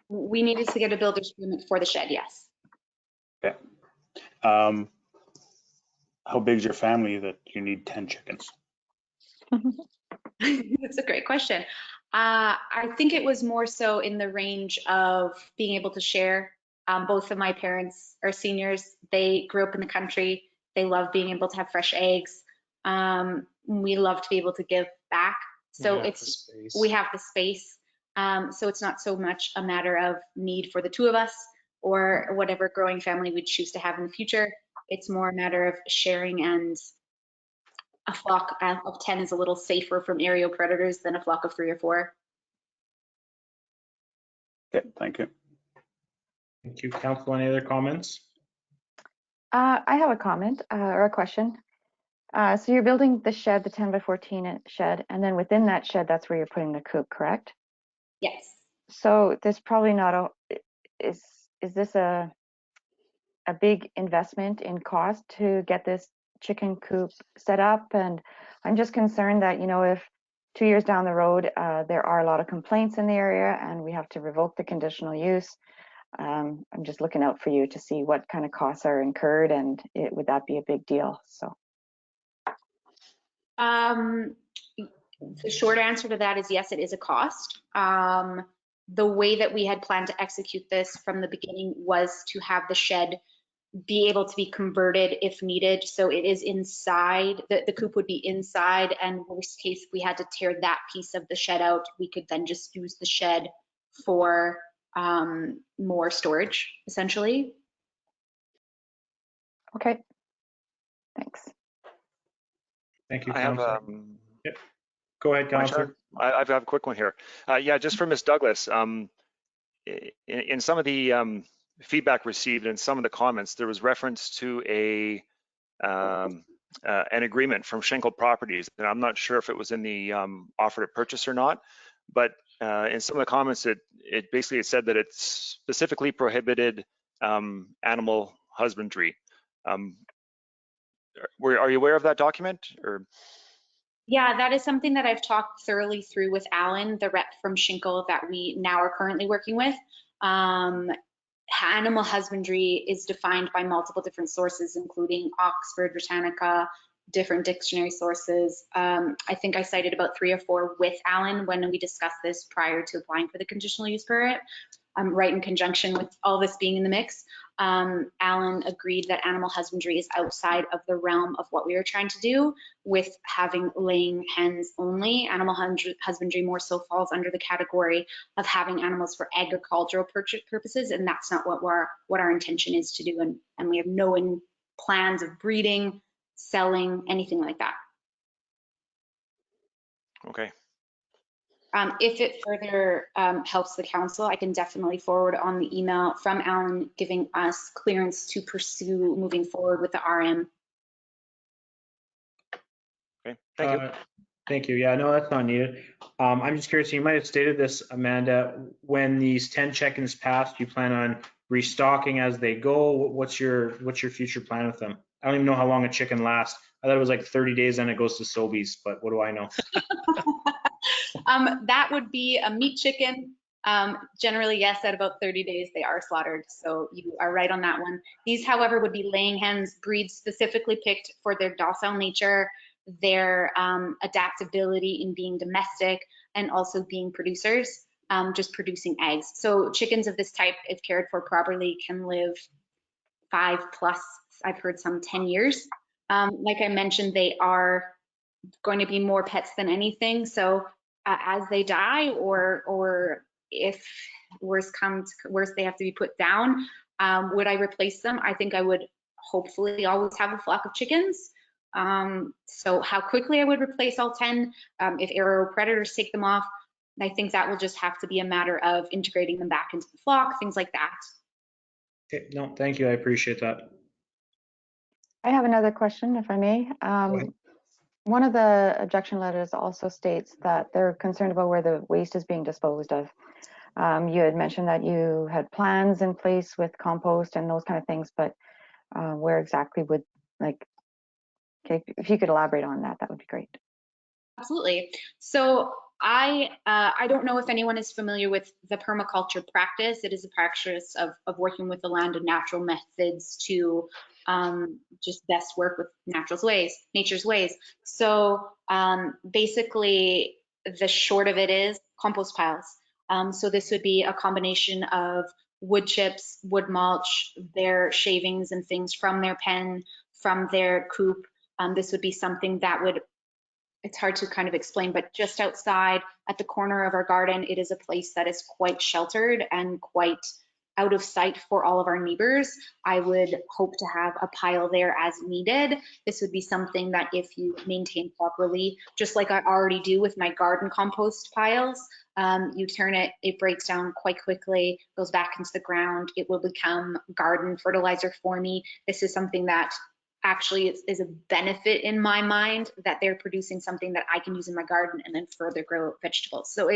We needed to get a builder's permit for the shed, yes. Okay. How big is your family that you need 10 chickens? That's a great question. I think it was more so in the range of being able to share. Both of my parents are seniors. They grew up in the country. They love being able to have fresh eggs. We love to be able to give back. So we have the space. So it's not so much a matter of need for the two of us or whatever growing family we'd choose to have in the future. It's more a matter of sharing, and a flock of 10 is a little safer from aerial predators than a flock of 3 or 4. Okay, thank you. Thank you. Council, any other comments? I have a comment or a question. So you're building the shed, the 10 by 14 shed, and then within that shed, that's where you're putting the coop, correct? Yes. So there's probably not is this a big investment in cost to get this chicken coop set up? And I'm just concerned that, if 2 years down the road, there are a lot of complaints in the area and we have to revoke the conditional use. I'm just looking out for you to see what kind of costs are incurred, and would that be a big deal? So. The short answer to that is yes, it is a cost. The way that we had planned to execute this from the beginning was to have the shed be able to be converted if needed. So it is inside, the coop would be inside, and worst case, if we had to tear that piece of the shed out, we could then just use the shed for more storage, essentially. Okay, thanks. Thank you, I have Yep. Go ahead, Councillor. I've got a quick one here. Yeah, just for Ms. Douglas, in some of the feedback received and some of the comments, there was reference to an agreement from Schenkel Properties, and I'm not sure if it was in the offer to purchase or not, but in some of the comments, it basically said that it specifically prohibited animal husbandry. Are you aware of that document? Or? Yeah, that is something that I've talked thoroughly through with Alan, the rep from Schenkel that we now are currently working with. Animal husbandry is defined by multiple different sources, including Oxford, Britannica, different dictionary sources. I think I cited about 3 or 4 with Alan when we discussed this prior to applying for the conditional use permit. Right in conjunction with all this being in the mix. Alan agreed that animal husbandry is outside of the realm of what we were trying to do with having laying hens only. Animal husbandry more so falls under the category of having animals for agricultural purposes, and that's not what our intention is to do, and we have no plans of breeding, selling, anything like that. Okay. If it further helps the council, I can definitely forward on the email from Alan giving us clearance to pursue moving forward with the RM. Okay, thank you. Thank you. Yeah, no, that's not needed. I'm just curious, you might have stated this, Amanda, when these 10 check-ins pass, do you plan on restocking as they go? What's your future plan with them? I don't even know how long a chicken lasts. I thought it was like 30 days and it goes to Sobeys, but what do I know? That would be a meat chicken. Generally, yes, at about 30 days they are slaughtered, so you are right on that one. These, however, would be laying hens, breeds specifically picked for their docile nature, their adaptability in being domestic, and also being producers, just producing eggs. So chickens of this type, if cared for properly, can live 5+, I've heard some 10 years. Like I mentioned, they are going to be more pets than anything. So as they die, or if worse comes worse, they have to be put down, would I replace them? I think I would hopefully always have a flock of chickens. So how quickly I would replace all 10, if aerial predators take them off, I think that will just have to be a matter of integrating them back into the flock, things like that. Okay, no, thank you. I appreciate that. I have another question, if I may. One of the objection letters also states that they're concerned about where the waste is being disposed of. You had mentioned that you had plans in place with compost and those kind of things, but where exactly would, like, okay, if you could elaborate on that, that would be great. Absolutely. So I don't know if anyone is familiar with the permaculture practice. It is a practice of working with the land and natural methods to just best work with nature's ways. So basically, the short of it is compost piles. So this would be a combination of wood chips, wood mulch, their shavings and things from their pen, from their coop. This would be something that would, it's hard to kind of explain, but just outside at the corner of our garden, it is a place that is quite sheltered and quite out of sight for all of our neighbors. I would hope to have a pile there as needed. This would be something that if you maintain properly, just like I already do with my garden compost piles, you turn it, it breaks down quite quickly, goes back into the ground. It will become garden fertilizer for me. This is something that actually is a benefit in my mind, that they're producing something that I can use in my garden and then further grow vegetables. So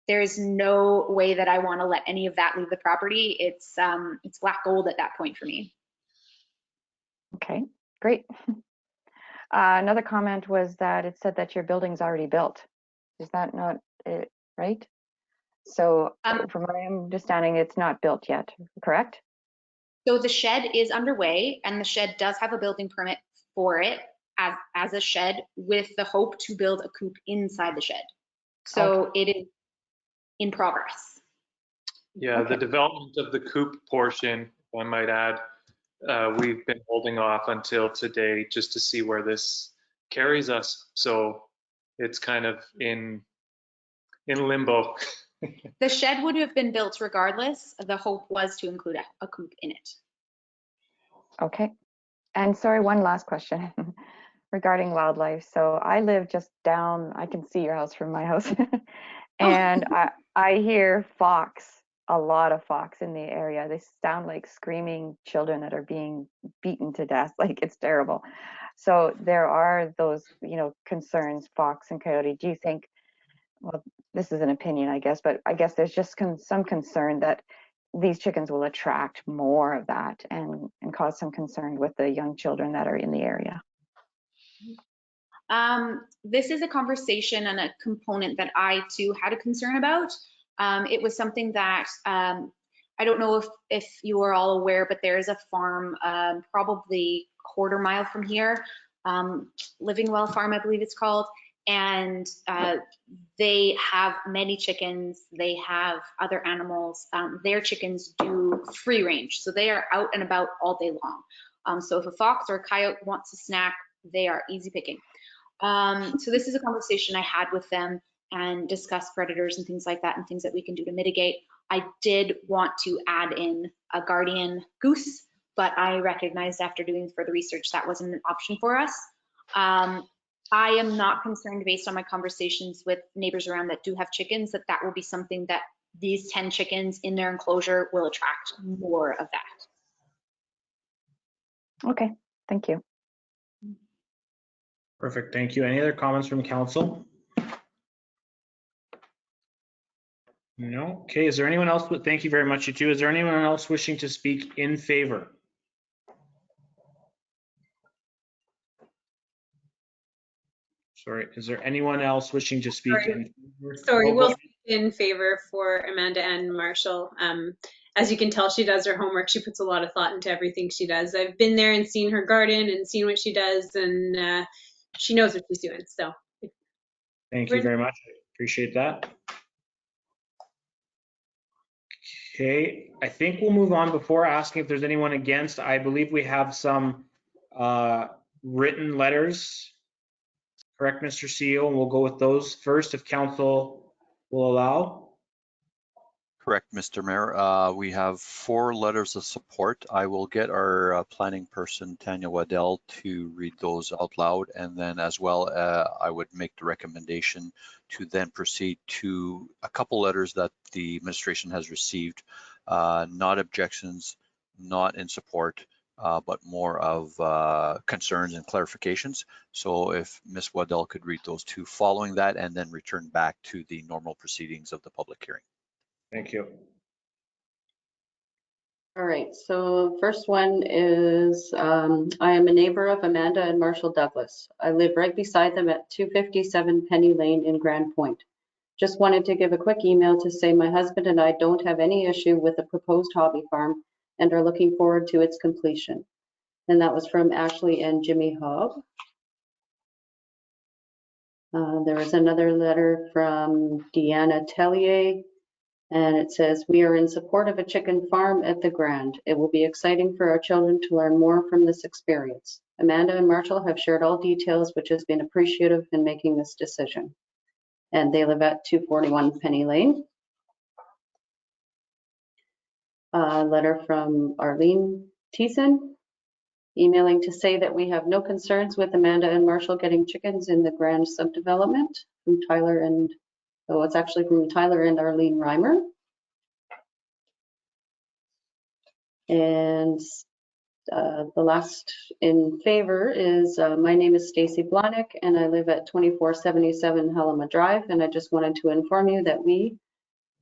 there's no way that I want to let any of that leave the property. It's black gold at that point for me. Okay, great. Another comment was that it said that your building's already built. Is that not it, right? So from my understanding, it's not built yet, correct? So the shed is underway, and the shed does have a building permit for it as a shed, with the hope to build a coop inside the shed. So it is in progress. Yeah, the development of the coop portion, if I might add, we've been holding off until today just to see where this carries us. So it's kind of in limbo. The shed would have been built regardless. The hope was to include a coop in it. Okay. And sorry, one last question regarding wildlife. So I live just down, I can see your house from my house. And I hear fox, a lot of fox in the area. They sound like screaming children that are being beaten to death. Like, it's terrible. So there are those, concerns, fox and coyote. Do you think, well, this is an opinion, I guess, but I guess there's just some concern that these chickens will attract more of that and cause some concern with the young children that are in the area? This is a conversation and a component that I too had a concern about. It was something that I don't know if you are all aware, but there is a farm probably a quarter mile from here, Living Well Farm, I believe it's called. And they have many chickens. They have other animals. Their chickens do free range, so they are out and about all day long. So if a fox or a coyote wants a snack, they are easy picking. So this is a conversation I had with them and discussed predators and things like that and things that we can do to mitigate. I did want to add in a guardian goose, but I recognized after doing further research that wasn't an option for us. I am not concerned, based on my conversations with neighbors around that do have chickens, that will be something that these 10 chickens in their enclosure will attract more of that. Okay, thank you. Perfect, thank you. Any other comments from council? No, okay, is there anyone else? Thank you very much, you two. Is there anyone else wishing to speak in favor? Sorry, is there anyone else wishing to speak in favor? Sorry, Oh, we'll speak in favor for Amanda and Marshall. As you can tell, she does her homework. She puts a lot of thought into everything she does. I've been there and seen her garden and seen what she does, and she knows what she's doing. So Thank you very much. I appreciate that. Okay, I think we'll move on. Before asking if there's anyone against, I believe we have some written letters. Correct, Mr. CEO, and we'll go with those first if council will allow. Correct, Mr. Mayor. We have 4 letters of support. I will get our planning person, Tanya Waddell, to read those out loud. And then as well, I would make the recommendation to then proceed to a couple letters that the administration has received, not objections, not in support, but more of concerns and clarifications. So if Ms. Waddell could read those 2 following that and then return back to the normal proceedings of the public hearing. Thank you. All right, so first one is, I am a neighbor of Amanda and Marshall Douglas. I live right beside them at 257 Penny Lane in Grand Point. Just wanted to give a quick email to say my husband and I don't have any issue with the proposed hobby farm and are looking forward to its completion. And that was from Ashley and Jimmy Hobb. There was another letter from Deanna Tellier, and it says, we are in support of a chicken farm at the Grand. It will be exciting for our children to learn more from this experience. Amanda and Marshall have shared all details, which has been appreciative in making this decision. And they live at 241 Penny Lane. A letter from Arlene Thiessen, emailing to say that we have no concerns with Amanda and Marshall getting chickens in the Grand subdevelopment from Tyler and, oh, it's actually from Tyler and Arlene Reimer. And the last in favor is, my name is Stacy Blahnik and I live at 2477 Helena Drive. And I just wanted to inform you that we,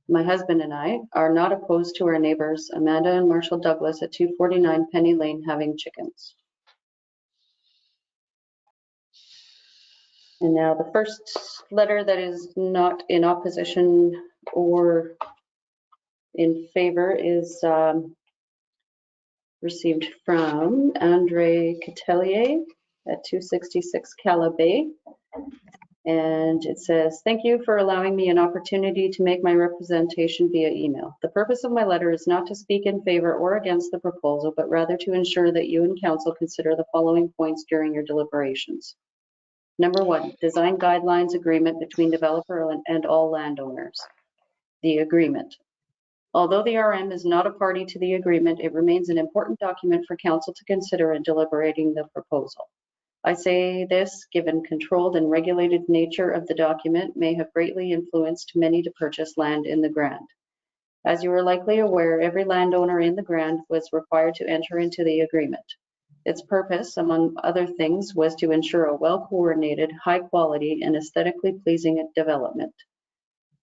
my husband and I, are not opposed to our neighbors, Amanda and Marshall Douglas at 249 Penny Lane having chickens. And now the first letter that is not in opposition or in favor is received from Andre Catelier at 266 Cala Bay. And it says, thank you for allowing me an opportunity to make my representation via email. The purpose of my letter is not to speak in favor or against the proposal, but rather to ensure that you and council consider the following points during your deliberations. Number 1, design guidelines agreement between developer and all landowners. The agreement. Although the RM is not a party to the agreement, it remains an important document for council to consider in deliberating the proposal. I say this given controlled and regulated nature of the document may have greatly influenced many to purchase land in the Grand. As you are likely aware, every landowner in the Grand was required to enter into the agreement. Its purpose, among other things, was to ensure a well-coordinated, high-quality, and aesthetically pleasing development.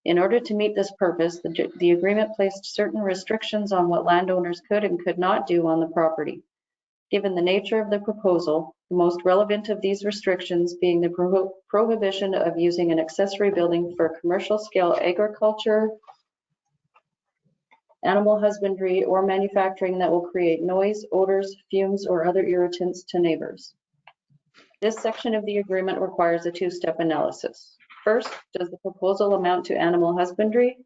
In order to meet this purpose, the agreement placed certain restrictions on what landowners could and could not do on the property. Given the nature of the proposal, the most relevant of these restrictions being the prohibition of using an accessory building for commercial-scale agriculture, animal husbandry, or manufacturing that will create noise, odors, fumes, or other irritants to neighbors. This section of the agreement requires a 2-step analysis. First, does the proposal amount to animal husbandry?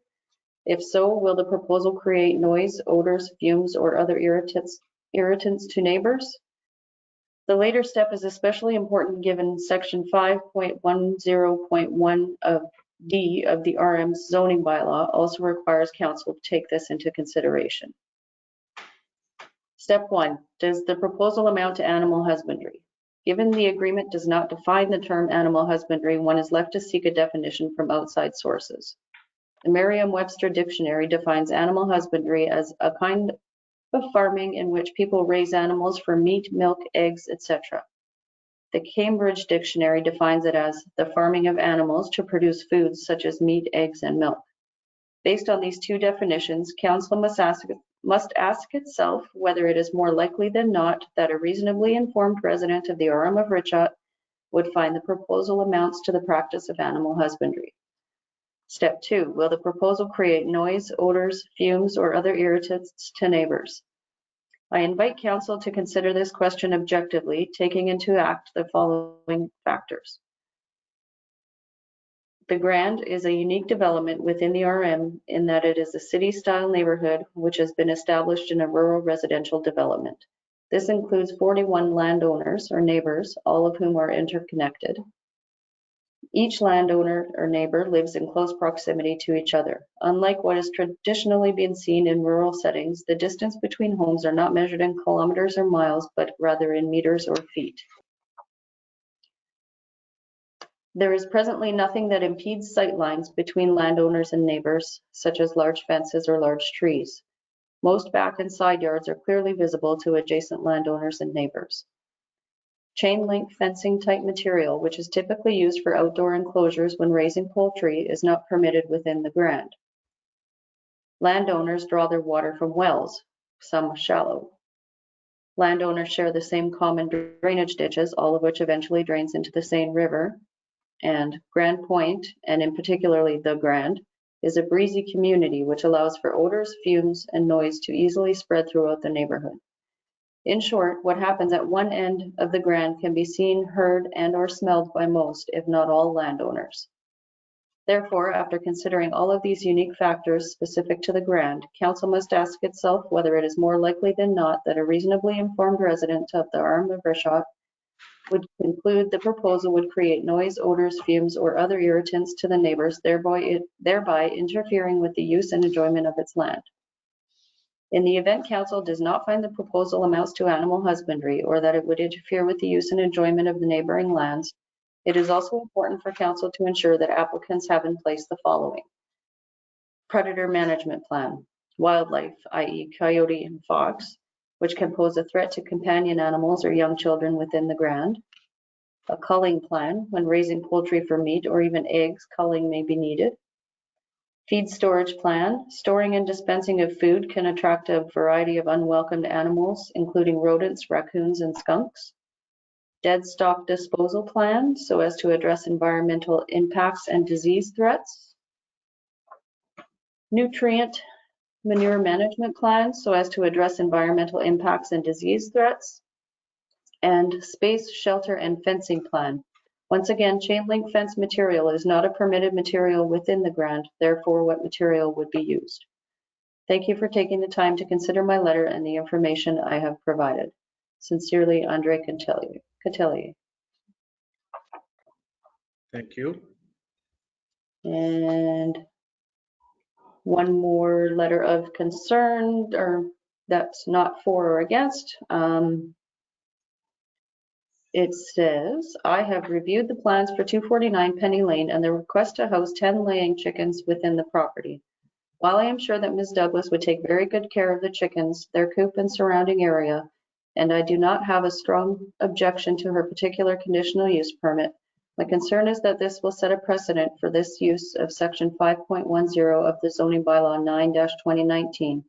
If so, will the proposal create noise, odors, fumes, or other irritants to neighbors? The later step is especially important given section 5.10.1 of D of the RM's zoning bylaw also requires council to take this into consideration. Step 1, does the proposal amount to animal husbandry? Given the agreement does not define the term animal husbandry, one is left to seek a definition from outside sources. The Merriam-Webster dictionary defines animal husbandry as a kind of farming in which people raise animals for meat, milk, eggs, etc. The Cambridge Dictionary defines it as the farming of animals to produce foods such as meat, eggs, and milk. Based on these 2 definitions, council must ask itself whether it is more likely than not that a reasonably informed resident of the RM of Richot would find the proposal amounts to the practice of animal husbandry. Step 2, will the proposal create noise, odors, fumes, or other irritants to neighbors? I invite council to consider this question objectively, taking into account the following factors. The Grand is a unique development within the RM in that it is a city-style neighborhood which has been established in a rural residential development. This includes 41 landowners or neighbors, all of whom are interconnected. Each landowner or neighbor lives in close proximity to each other. Unlike what has traditionally been seen in rural settings, the distance between homes are not measured in kilometers or miles, but rather in meters or feet. There is presently nothing that impedes sight lines between landowners and neighbors, such as large fences or large trees. Most back and side yards are clearly visible to adjacent landowners and neighbors. Chain link fencing type material, which is typically used for outdoor enclosures when raising poultry, is not permitted within the Grand. Landowners draw their water from wells, some shallow. Landowners share the same common drainage ditches, all of which eventually drains into the Seine River. And Grand Point, and in particularly the Grand, is a breezy community which allows for odors, fumes, and noise to easily spread throughout the neighborhood. In short, what happens at one end of the Grand can be seen, heard, and/or smelled by most, if not all, landowners. Therefore, after considering all of these unique factors specific to the Grand, council must ask itself whether it is more likely than not that a reasonably informed resident of the RM of Richat would conclude the proposal would create noise, odors, fumes, or other irritants to the neighbors, thereby interfering with the use and enjoyment of its land. In the event council does not find the proposal amounts to animal husbandry or that it would interfere with the use and enjoyment of the neighboring lands, it is also important for council to ensure that applicants have in place the following: predator management plan, wildlife, i.e. coyote and fox, which can pose a threat to companion animals or young children within the Grand. A culling plan, when raising poultry for meat or even eggs, culling may be needed. Feed storage plan, storing and dispensing of food can attract a variety of unwelcomed animals, including rodents, raccoons, and skunks. Dead stock disposal plan, so as to address environmental impacts and disease threats. Nutrient manure management plan, so as to address environmental impacts and disease threats. And space, shelter, and fencing plan. Once again, chain link fence material is not a permitted material within the Grand, therefore what material would be used? Thank you for taking the time to consider my letter and the information I have provided. Sincerely, Andre Catelier. Thank you. And one more letter of concern, or that's not for or against. It says, I have reviewed the plans for 249 Penny Lane and the request to house 10 laying chickens within the property. While I am sure that Ms. Douglas would take very good care of the chickens, their coop and surrounding area, and I do not have a strong objection to her particular conditional use permit, my concern is that this will set a precedent for this use of section 5.10 of the zoning bylaw 9-2019,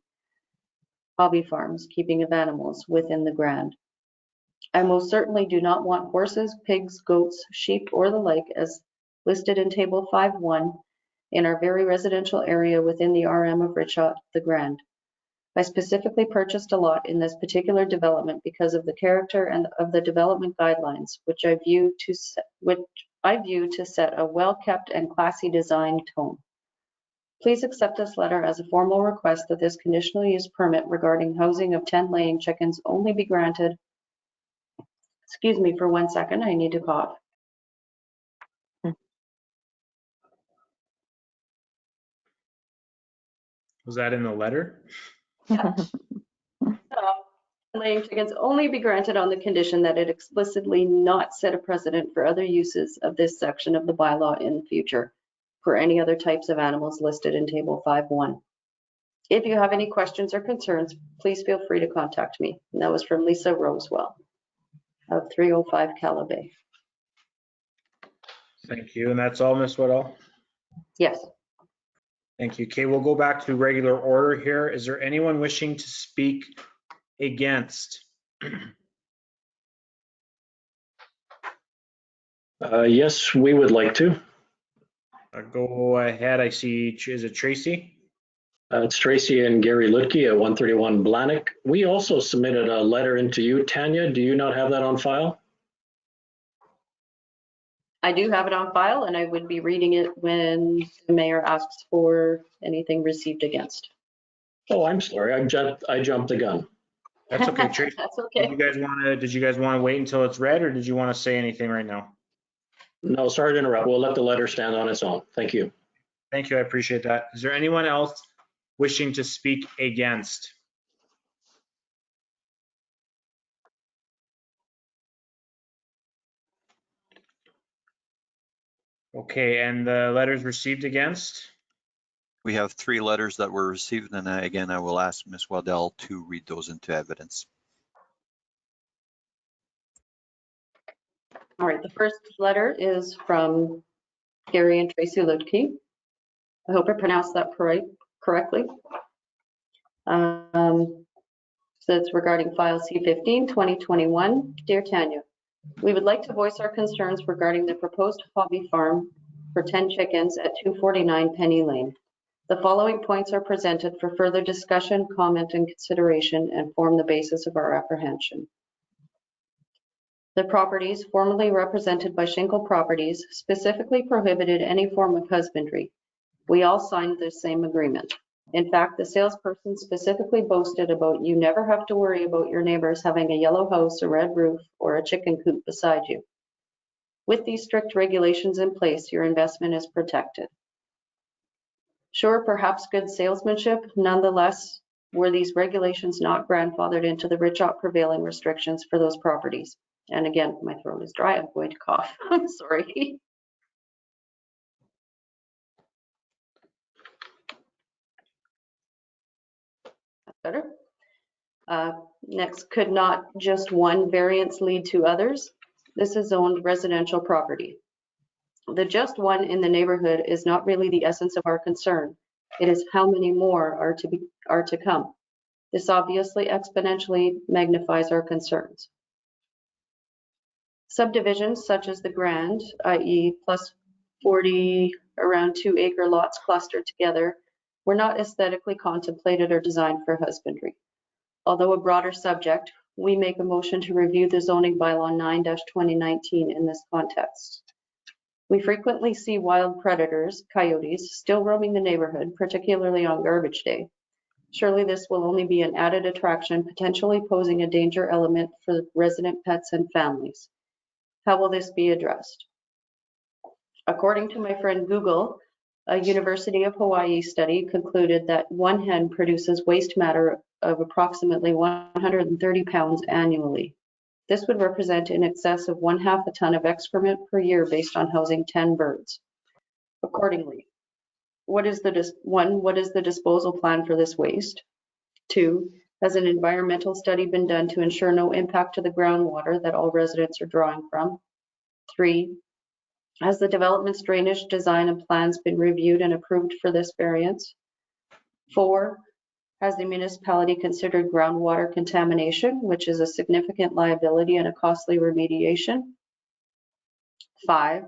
hobby farms, keeping of animals within the Grand. I most certainly do not want horses, pigs, goats, sheep, or the like as listed in table 5.1 in our very residential area within the RM of Richat, the Grand. I specifically purchased a lot in this particular development because of the character and of the development guidelines, which I view to set a well-kept and classy design tone. Please accept this letter as a formal request that this conditional use permit regarding housing of 10 laying chickens only be granted. Excuse me for 1 second, I need to cough. Was that in the letter? Laying chickens only be granted on the condition that it explicitly not set a precedent for other uses of this section of the bylaw in the future for any other types of animals listed in table 5.1. If you have any questions or concerns, please feel free to contact me. And that was from Lisa Rosewell of 305 Calabay. Thank you. And that's all, Ms. Woodall? Yes. Thank you. Okay, we'll go back to regular order here. Is there anyone wishing to speak against? Yes, we would like to. Go ahead. I see, is it Tracy? It's Tracy and Gary Lutke at 131 Blanick. We also submitted a letter into you, Tanya. Do you not have that on file? I do have it on file, and I would be reading it when the mayor asks for anything received against. Oh, I'm sorry. I jumped the gun. That's okay, Tracy. That's okay. Did you guys want to wait until it's read, or did you want to say anything right now? No, sorry to interrupt. We'll let the letter stand on its own. Thank you. Thank you. I appreciate that. Is there anyone else wishing to speak against? Okay, and the letters received against? We have 3 letters that were received, and again, I will ask Ms. Waddell to read those into evidence. All right, the first letter is from Gary and Tracy Lutke. I hope I pronounced that correctly. So it's regarding file C15, 2021. Dear Tanya, we would like to voice our concerns regarding the proposed hobby farm for 10 chickens at 249 Penny Lane. The following points are presented for further discussion, comment, and consideration and form the basis of our apprehension. The properties formerly represented by Schinkel Properties specifically prohibited any form of husbandry. We all signed the same agreement. In fact, the salesperson specifically boasted about you never have to worry about your neighbors having a yellow house, a red roof, or a chicken coop beside you. With these strict regulations in place, your investment is protected. Sure, perhaps good salesmanship. Nonetheless, were these regulations not grandfathered into the Ritchot prevailing restrictions for those properties? And again, my throat is dry. I'm going to cough. I'm sorry. That's better. Next, could not just one variance lead to others? This is owned residential property. The just one in the neighborhood is not really the essence of our concern. It is how many more are to come. This obviously exponentially magnifies our concerns. Subdivisions such as the Grand, i.e. plus 40 around 2-acre lots clustered together, were not aesthetically contemplated or designed for husbandry. Although a broader subject, we make a motion to review the zoning bylaw 9-2019 in this context. We frequently see wild predators, coyotes, still roaming the neighborhood, particularly on garbage day. Surely this will only be an added attraction, potentially posing a danger element for resident pets and families. How will this be addressed? According to my friend Google, a University of Hawaii study concluded that one hen produces waste matter of approximately 130 pounds annually. This would represent in excess of 1/2 a ton of excrement per year based on housing 10 birds. Accordingly, what is the disposal plan for this waste? 2, has an environmental study been done to ensure no impact to the groundwater that all residents are drawing from? 3, has the development's drainage design and plans been reviewed and approved for this variance? 4, has the municipality considered groundwater contamination, which is a significant liability and a costly remediation? 5,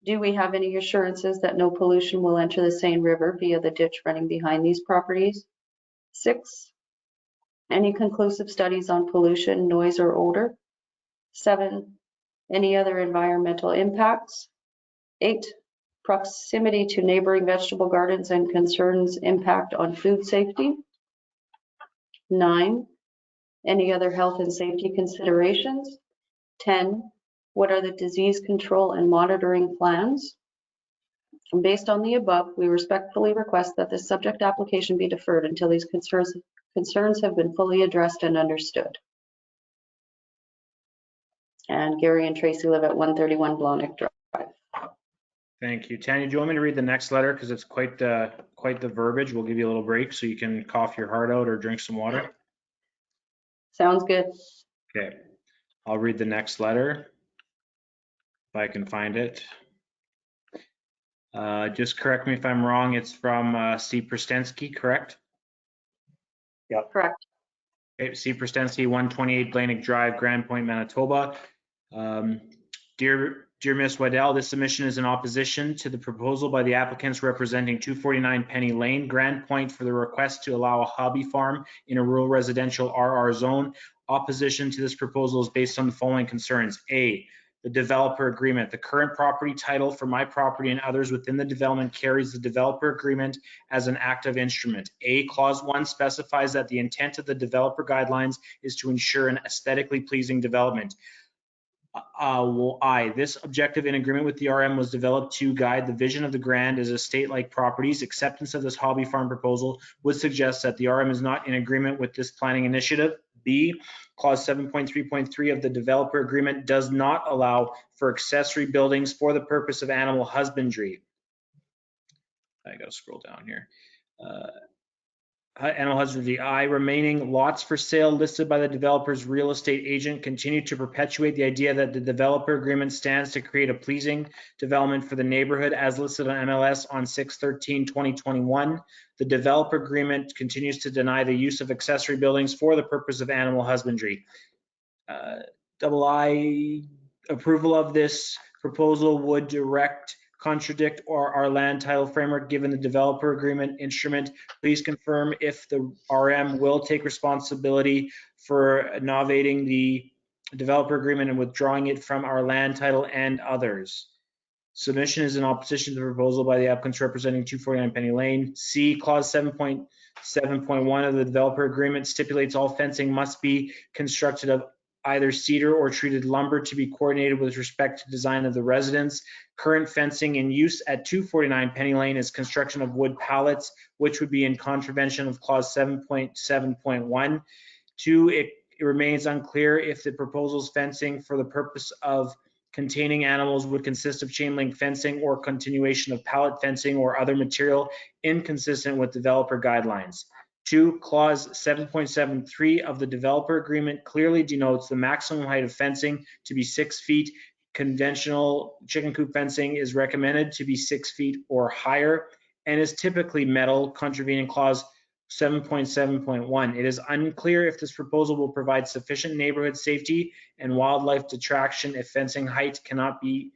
do we have any assurances that no pollution will enter the Seine River via the ditch running behind these properties? 6, any conclusive studies on pollution, noise, or odor? 7, any other environmental impacts? 8, proximity to neighboring vegetable gardens and concerns impact on food safety? 9, any other health and safety considerations? 10, what are the disease control and monitoring plans? And based on the above, we respectfully request that this subject application be deferred until these concerns have been fully addressed and understood. And Gary and Tracy live at 131 Blonick Drive. Thank you. Tanya, do you want me to read the next letter? Because it's quite the verbiage. We'll give you a little break so you can cough your heart out or drink some water. Sounds good. Okay. I'll read the next letter if I can find it. Just correct me if I'm wrong. It's from C. Prstensky, correct? Yep. Correct. Okay, C. Prstensky, 128 Blanick Drive, Grand Point, Manitoba. Dear Dear Ms. Waddell, this submission is in opposition to the proposal by the applicants representing 249 Penny Lane, Grand Point, for the request to allow a hobby farm in a rural residential RR zone. Opposition to this proposal is based on the following concerns. A, the developer agreement. The current property title for my property and others within the development carries the developer agreement as an active instrument. A, clause 1 specifies that the intent of the developer guidelines is to ensure an aesthetically pleasing development. This objective in agreement with the RM was developed to guide the vision of the Grand as estate-like properties. Acceptance of this hobby farm proposal would suggest that the RM is not in agreement with this planning initiative. B, clause 7.3.3 of the developer agreement does not allow for accessory buildings for the purpose of animal husbandry. I gotta scroll down here. Animal husbandry. I, remaining lots for sale listed by the developer's real estate agent continue to perpetuate the idea that the developer agreement stands to create a pleasing development for the neighborhood as listed on MLS on 6/13/2021. The developer agreement continues to deny the use of accessory buildings for the purpose of animal husbandry. I, approval of this proposal would contradict our land title framework given the developer agreement instrument. Please confirm if the RM will take responsibility for novating the developer agreement and withdrawing it from our land title and others. Submission is in opposition to the proposal by the applicants representing 249 Penny Lane. C, clause 7.7.1 of the developer agreement stipulates all fencing must be constructed of either cedar or treated lumber to be coordinated with respect to design of the residence. Current fencing in use at 249 Penny Lane is construction of wood pallets, which would be in contravention of clause 7.7.1. 2, it remains unclear if the proposal's fencing for the purpose of containing animals would consist of chain link fencing or continuation of pallet fencing or other material inconsistent with developer guidelines. 2, clause 7.73 of the developer agreement clearly denotes the maximum height of fencing to be 6 feet. Conventional chicken coop fencing is recommended to be 6 feet or higher and is typically metal, contravening clause 7.7.1. It is unclear if this proposal will provide sufficient neighborhood safety and wildlife detraction if fencing height cannot meet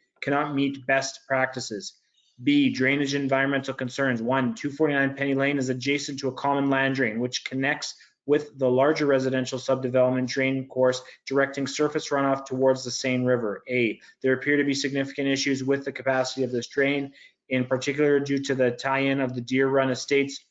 best practices. B, drainage and environmental concerns. 1, 249 Penny Lane is adjacent to a common land drain, which connects with the larger residential subdevelopment drain course, directing surface runoff towards the Seine River. A, there appear to be significant issues with the capacity of this drain, in particular due to the tie-in of the Deer Run Estates,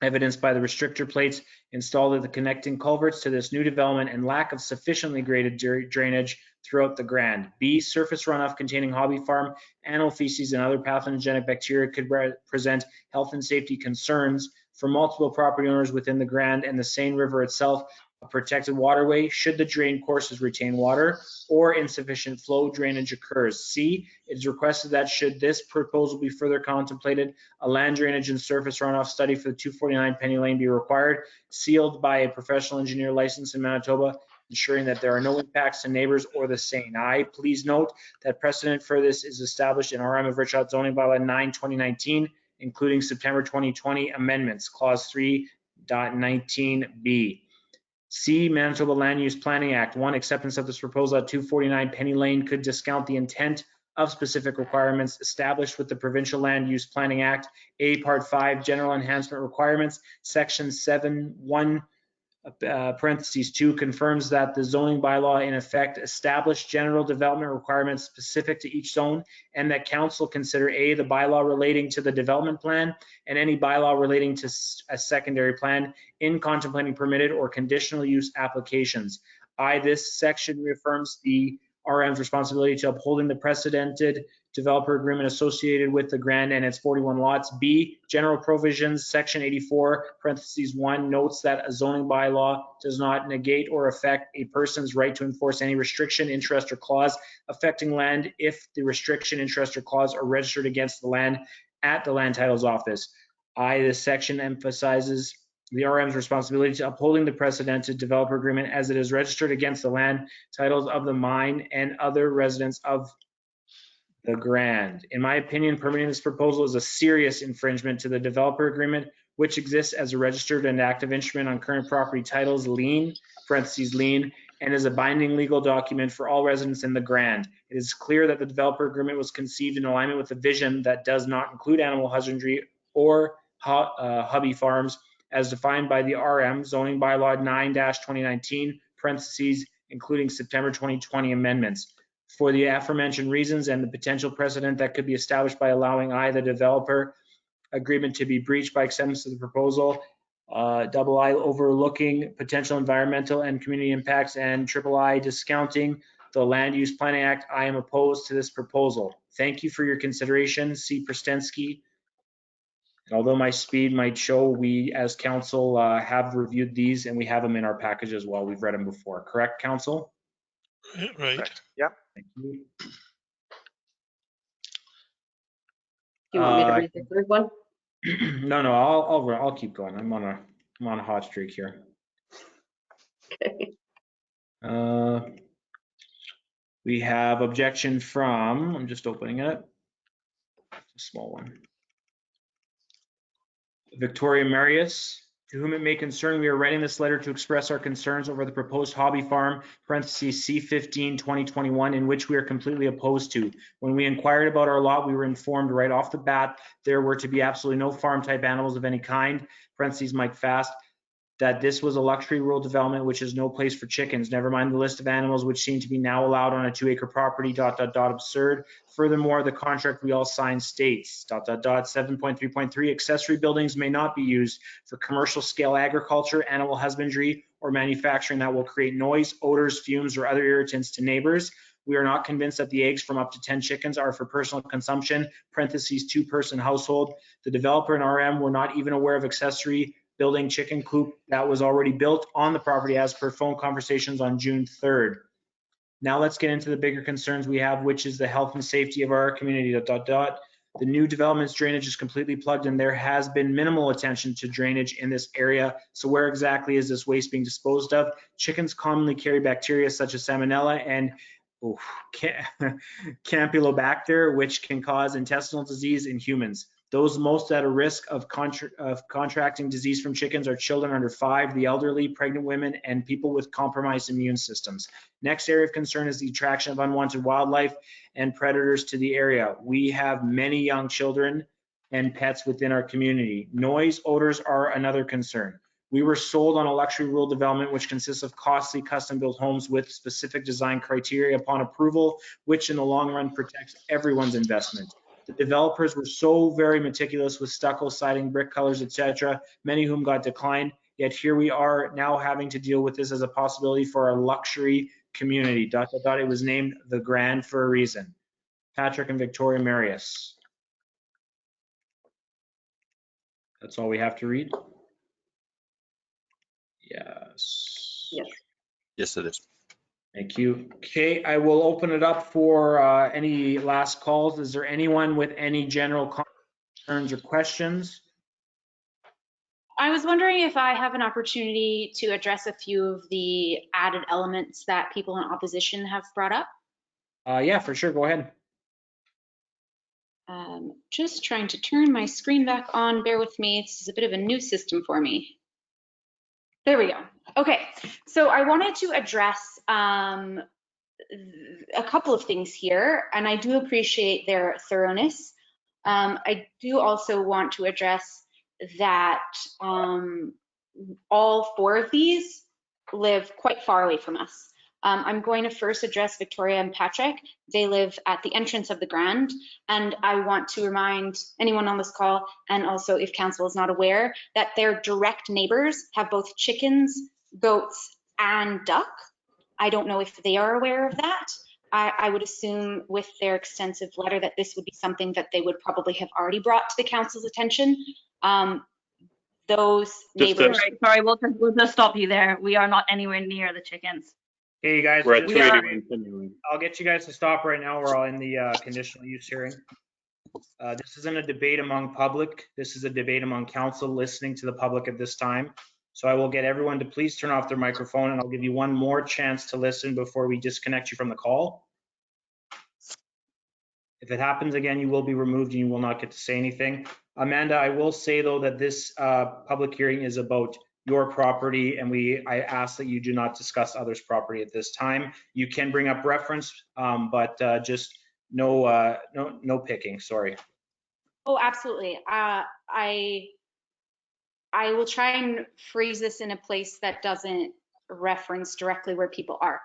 evidenced by the restrictor plates installed at the connecting culverts to this new development and lack of sufficiently graded drainage throughout the Grand. B, surface runoff containing hobby farm, animal feces, and other pathogenic bacteria could present health and safety concerns for multiple property owners within the Grand and the Seine River itself, a protected waterway should the drain courses retain water or insufficient flow drainage occurs. C, it is requested that should this proposal be further contemplated, a land drainage and surface runoff study for the 249 Penny Lane be required, sealed by a professional engineer licensed in Manitoba, ensuring that there are no impacts to neighbors or the Seine. I, please note that precedent for this is established in RM of Richard zoning bylaw 9/2019, including September 2020 amendments, clause 3.19b. C, Manitoba Land Use Planning Act. 1, acceptance of this proposal at 249 Penny Lane could discount the intent of specific requirements established with the Provincial Land Use Planning Act. A, Part 5, General Enhancement Requirements, Section 7.1, parentheses 2, confirms that the zoning bylaw in effect established general development requirements specific to each zone, and that council consider A, the bylaw relating to the development plan and any bylaw relating to a secondary plan in contemplating permitted or conditional use applications. I, this section reaffirms the RM's responsibility to upholding the precedented developer agreement associated with the Grand and its 41 lots. B, general provisions, section 84, parentheses 1, notes that a zoning bylaw does not negate or affect a person's right to enforce any restriction, interest, or clause affecting land if the restriction, interest, or clause are registered against the land at the land titles office. I, this section emphasizes the RM's responsibility to upholding the precedented developer agreement as it is registered against the land titles of the mine and other residents of the Grand. In my opinion, permitting this proposal is a serious infringement to the developer agreement, which exists as a registered and active instrument on current property titles, lien, parentheses lien, and is a binding legal document for all residents in the Grand. It is clear that the developer agreement was conceived in alignment with a vision that does not include animal husbandry or hobby farms as defined by the RM zoning bylaw 9-2019 parentheses, including September 2020 amendments. For the aforementioned reasons and the potential precedent that could be established by allowing the developer agreement to be breached by acceptance of the proposal, double I overlooking potential environmental and community impacts, and triple I discounting the Land Use Planning Act, I am opposed to this proposal. Thank you for your consideration. C. Prstenski. Although my speed might show, we as council have reviewed these and we have them in our package as well. We've read them before. Correct, council? Right. Correct. Yep. Thank you. Do you want me to read the third one? No, I'll keep going. I'm on a hot streak here. Okay. We have objection from, I'm just opening it, a small one. Victoria Marius, to whom it may concern, we are writing this letter to express our concerns over the proposed hobby farm, parentheses C15 2021, in which we are completely opposed to. When we inquired about our lot, we were informed right off the bat there were to be absolutely no farm type animals of any kind, parentheses Mike Fast, that this was a luxury rural development which is no place for chickens, never mind the list of animals which seem to be now allowed on a 2-acre property, ... absurd. Furthermore, the contract we all signed states, ... 7.3.3, accessory buildings may not be used for commercial scale agriculture, animal husbandry, or manufacturing that will create noise, odors, fumes, or other irritants to neighbors. We are not convinced that the eggs from up to 10 chickens are for personal consumption, parentheses 2-person household. The developer and RM were not even aware of accessory building chicken coop that was already built on the property as per phone conversations on June 3rd. Now let's get into the bigger concerns we have, which is the health and safety of our community, ... The new development's drainage is completely plugged and there has been minimal attention to drainage in this area. So where exactly is this waste being disposed of? Chickens commonly carry bacteria such as Salmonella and Campylobacter, which can cause intestinal disease in humans. Those most at a risk of contracting disease from chickens are children under 5, the elderly, pregnant women, and people with compromised immune systems. Next area of concern is the attraction of unwanted wildlife and predators to the area. We have many young children and pets within our community. Noise, odors are another concern. We were sold on a luxury rural development which consists of costly custom-built homes with specific design criteria upon approval, which in the long run protects everyone's investment. The developers were so very meticulous with stucco, siding, brick colors, etc., many of whom got declined, yet here we are now having to deal with this as a possibility for our luxury community. ... It was named the Grand for a reason. Patrick and Victoria Marius. That's all we have to read? Yes. Yes. Yes, it is. Thank you. Okay, I will open it up for any last calls. Is there anyone with any general concerns or questions? I was wondering if I have an opportunity to address a few of the added elements that people in opposition have brought up. Yeah, for sure. Go ahead. Just trying to turn my screen back on. Bear with me. This is a bit of a new system for me. There we go. Okay, so I wanted to address a couple of things here, and I do appreciate their thoroughness. I do also want to address that all 4 of these live quite far away from us. I'm going to first address Victoria and Patrick. They live at the entrance of the Grand, and I want to remind anyone on this call, and also if council is not aware, that their direct neighbors have both chickens, goats, and duck. I don't know if they are aware of that. I would assume with their extensive letter that this would be something that they would probably have already brought to the council's attention. Those neighbors. Sorry, we'll just stop you there. We are not anywhere near the chickens. Hey, you guys. We're at 281. I'll get you guys to stop right now. We're all in the conditional use hearing. This isn't a debate among public. This is a debate among council listening to the public at this time. So I will get everyone to please turn off their microphone, and I'll give you one more chance to listen before we disconnect you from the call. If it happens again, you will be removed and you will not get to say anything. Amanda, I will say though that this public hearing is about your property, and I ask that you do not discuss others' property at this time. You can bring up reference, but just no picking, sorry. Oh, absolutely. I will try and phrase this in a place that doesn't reference directly where people are.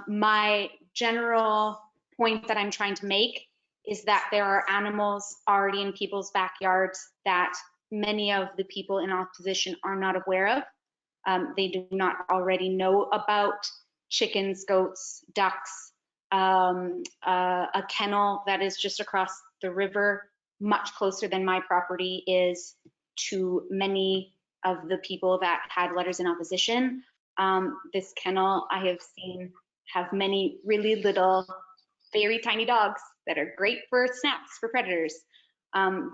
My general point that I'm trying to make is that there are animals already in people's backyards that many of the people in opposition are not aware of. They do not already know about chickens, goats, ducks, a kennel that is just across the river, much closer than my property is to many of the people that had letters in opposition. This kennel I have seen have many really little, very tiny dogs that are great for snaps for predators.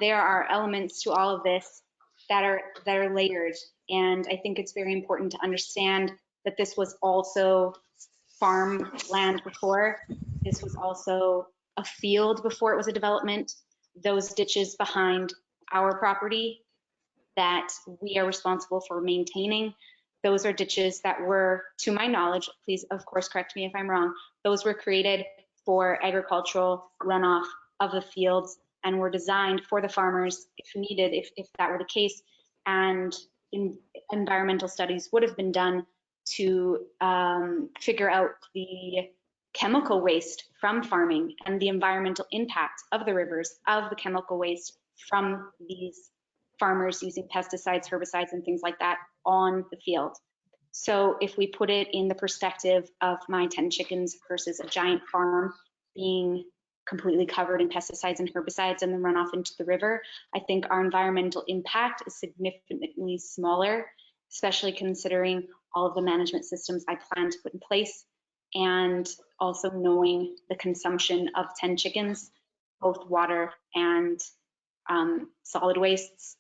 There are elements to all of this that are layered, and I think it's very important to understand that this was also farm land before. This was also a field before it was a development. Those ditches behind our property that we are responsible for maintaining, those are ditches that were, to my knowledge, please of course correct me if I'm wrong, those were created for agricultural runoff of the fields and were designed for the farmers if needed, if that were the case. And environmental studies would have been done to figure out the chemical waste from farming and the environmental impact of the rivers, of the chemical waste from these farmers using pesticides, herbicides, and things like that on the field. So if we put it in the perspective of my 10 chickens versus a giant farm being completely covered in pesticides and herbicides and then run off into the river, I think our environmental impact is significantly smaller, especially considering all of the management systems I plan to put in place, and also knowing the consumption of 10 chickens, both water and solid wastes.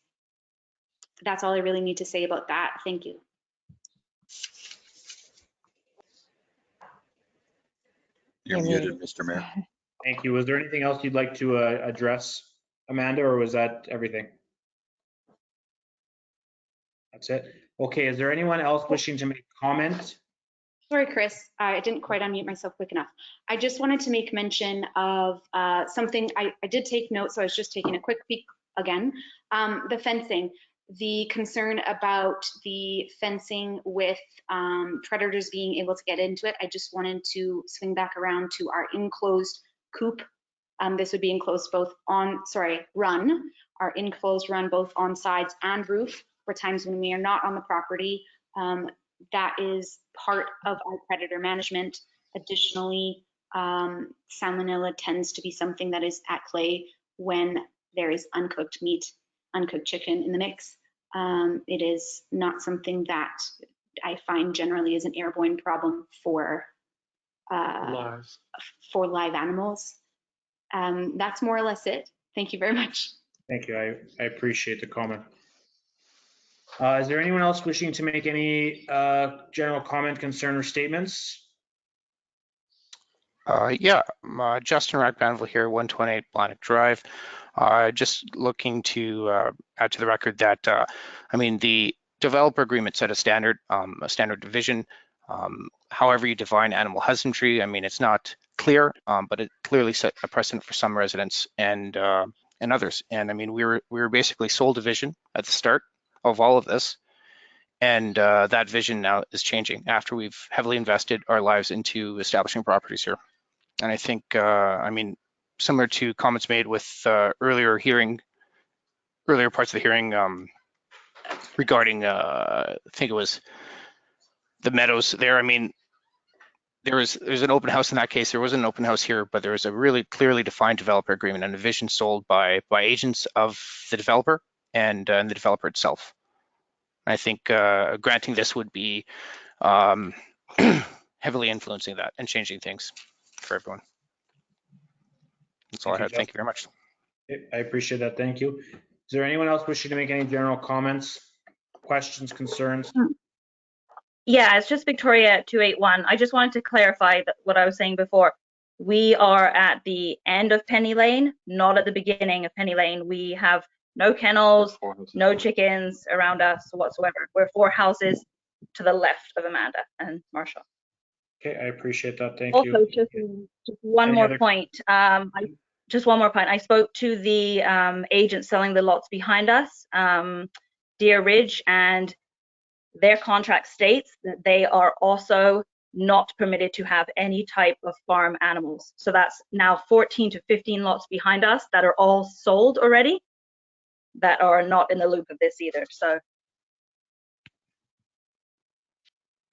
That's all I really need to say about that. Thank you. You're muted, Mr. Mayor. Thank you. Was there anything else you'd like to address, Amanda, or was that everything? That's it. Okay, is there anyone else wishing to make comment? Sorry, Chris, I didn't quite unmute myself quick enough. I just wanted to make mention of something. I did take notes, so I was just taking a quick peek again. The fencing, the concern about the fencing with predators being able to get into it. I just wanted to swing back around to our enclosed coop. This would be enclosed both on, run, our enclosed run both on sides and roof for times when we are not on the property. That is part of our predator management. Additionally, salmonella tends to be something that is at play when there is uncooked meat, uncooked chicken in the mix. It is not something that I find generally is an airborne problem for live animals. That's more or less it. Thank you very much. Thank you. I appreciate the comment. Is there anyone else wishing to make any general comment, concern, or statements? Yeah, Justin Rackbanville here, 128 Blonick Drive. Just looking to add to the record that, I mean, the developer agreement set a standard division. However you define animal husbandry, I mean, it's not clear, but it clearly set a precedent for some residents and others. And I mean, we were basically sole division at the start of all of this. And that vision now is changing after we've heavily invested our lives into establishing properties here. And I think, I mean, similar to comments made with earlier parts of the hearing regarding, I think it was the meadows there. I mean, there's an open house in that case. There wasn't an open house here, but there was a really clearly defined developer agreement and a vision sold by agents of the developer and the developer itself. I think granting this would be heavily influencing that and changing things for everyone. That's all I had. Thank you very much. I appreciate that. Thank you. Is there anyone else wishing to make any general comments, questions, concerns? Yeah, it's just Victoria 281. I just wanted to clarify what I was saying before. We are at the end of Penny Lane, not at the beginning of Penny Lane. We have No kennels, no chickens around us whatsoever. We're 4 houses to the left of Amanda and Marshall. Okay, I appreciate that. Thank Also, you. just one Any more other- point. Just one more point. I spoke to the agent selling the lots behind us, Deer Ridge, and their contract states that they are also not permitted to have any type of farm animals. So that's now 14 to 15 lots behind us that are all sold already that are not in the loop of this either. So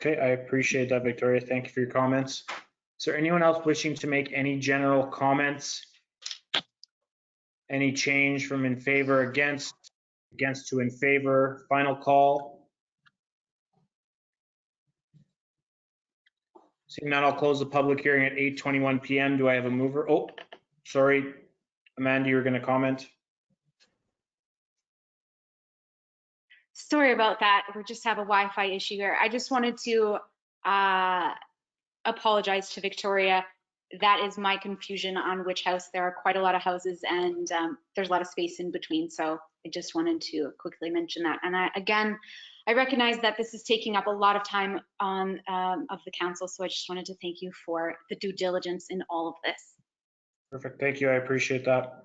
Okay, I appreciate that, Victoria. Thank you for your comments. Is there anyone else wishing to make any general comments? Any change from in favor, against to in favor? Final call. Seeing none, I'll close the public hearing at 8:21 p.m. Do I have a mover? Oh, sorry, Amanda, you were going to comment. Sorry about that. We just have a Wi-Fi issue here. I just wanted to apologize to Victoria. That is my confusion on which house. There are quite a lot of houses and there's a lot of space in between. So I just wanted to quickly mention that. And I recognize that this is taking up a lot of time on of the council. So I just wanted to thank you for the due diligence in all of this. Perfect, thank you, I appreciate that.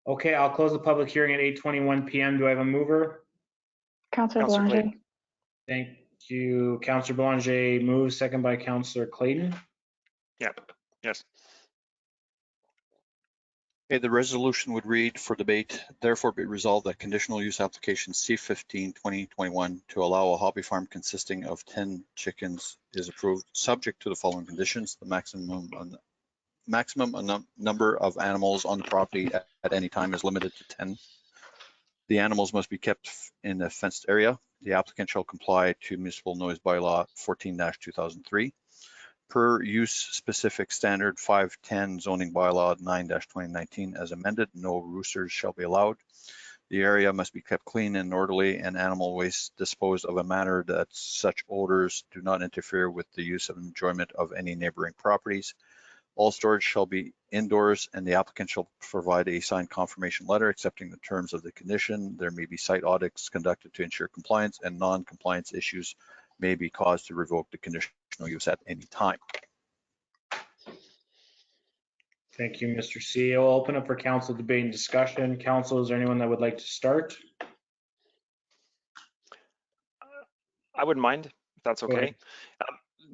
Okay, I'll close the public hearing at 8:21 p.m. Do I have a mover? Councillor Councillor Belanger. Clayton. Thank you. Councillor Belanger moves, second by Councillor Clayton. Yeah, yes. Okay, the resolution would read for debate, therefore be resolved that conditional use application C15-2021 to allow a hobby farm consisting of 10 chickens is approved, subject to the following conditions. The maximum number of animals on the property at any time is limited to 10. The animals must be kept in a fenced area. The applicant shall comply to municipal noise bylaw 14-2003. Per use specific standard 510 zoning bylaw 9-2019 as amended, no roosters shall be allowed. The area must be kept clean and orderly and animal waste disposed of in a manner that such odors do not interfere with the use and enjoyment of any neighboring properties. All storage shall be indoors and the applicant shall provide a signed confirmation letter accepting the terms of the condition. There may be site audits conducted to ensure compliance and non-compliance issues may be caused to revoke the conditional use at any time. Thank you, Mr. C. I'll open up for council debate and discussion. Council, is there anyone that would like to start? I wouldn't mind if that's Go okay. ahead.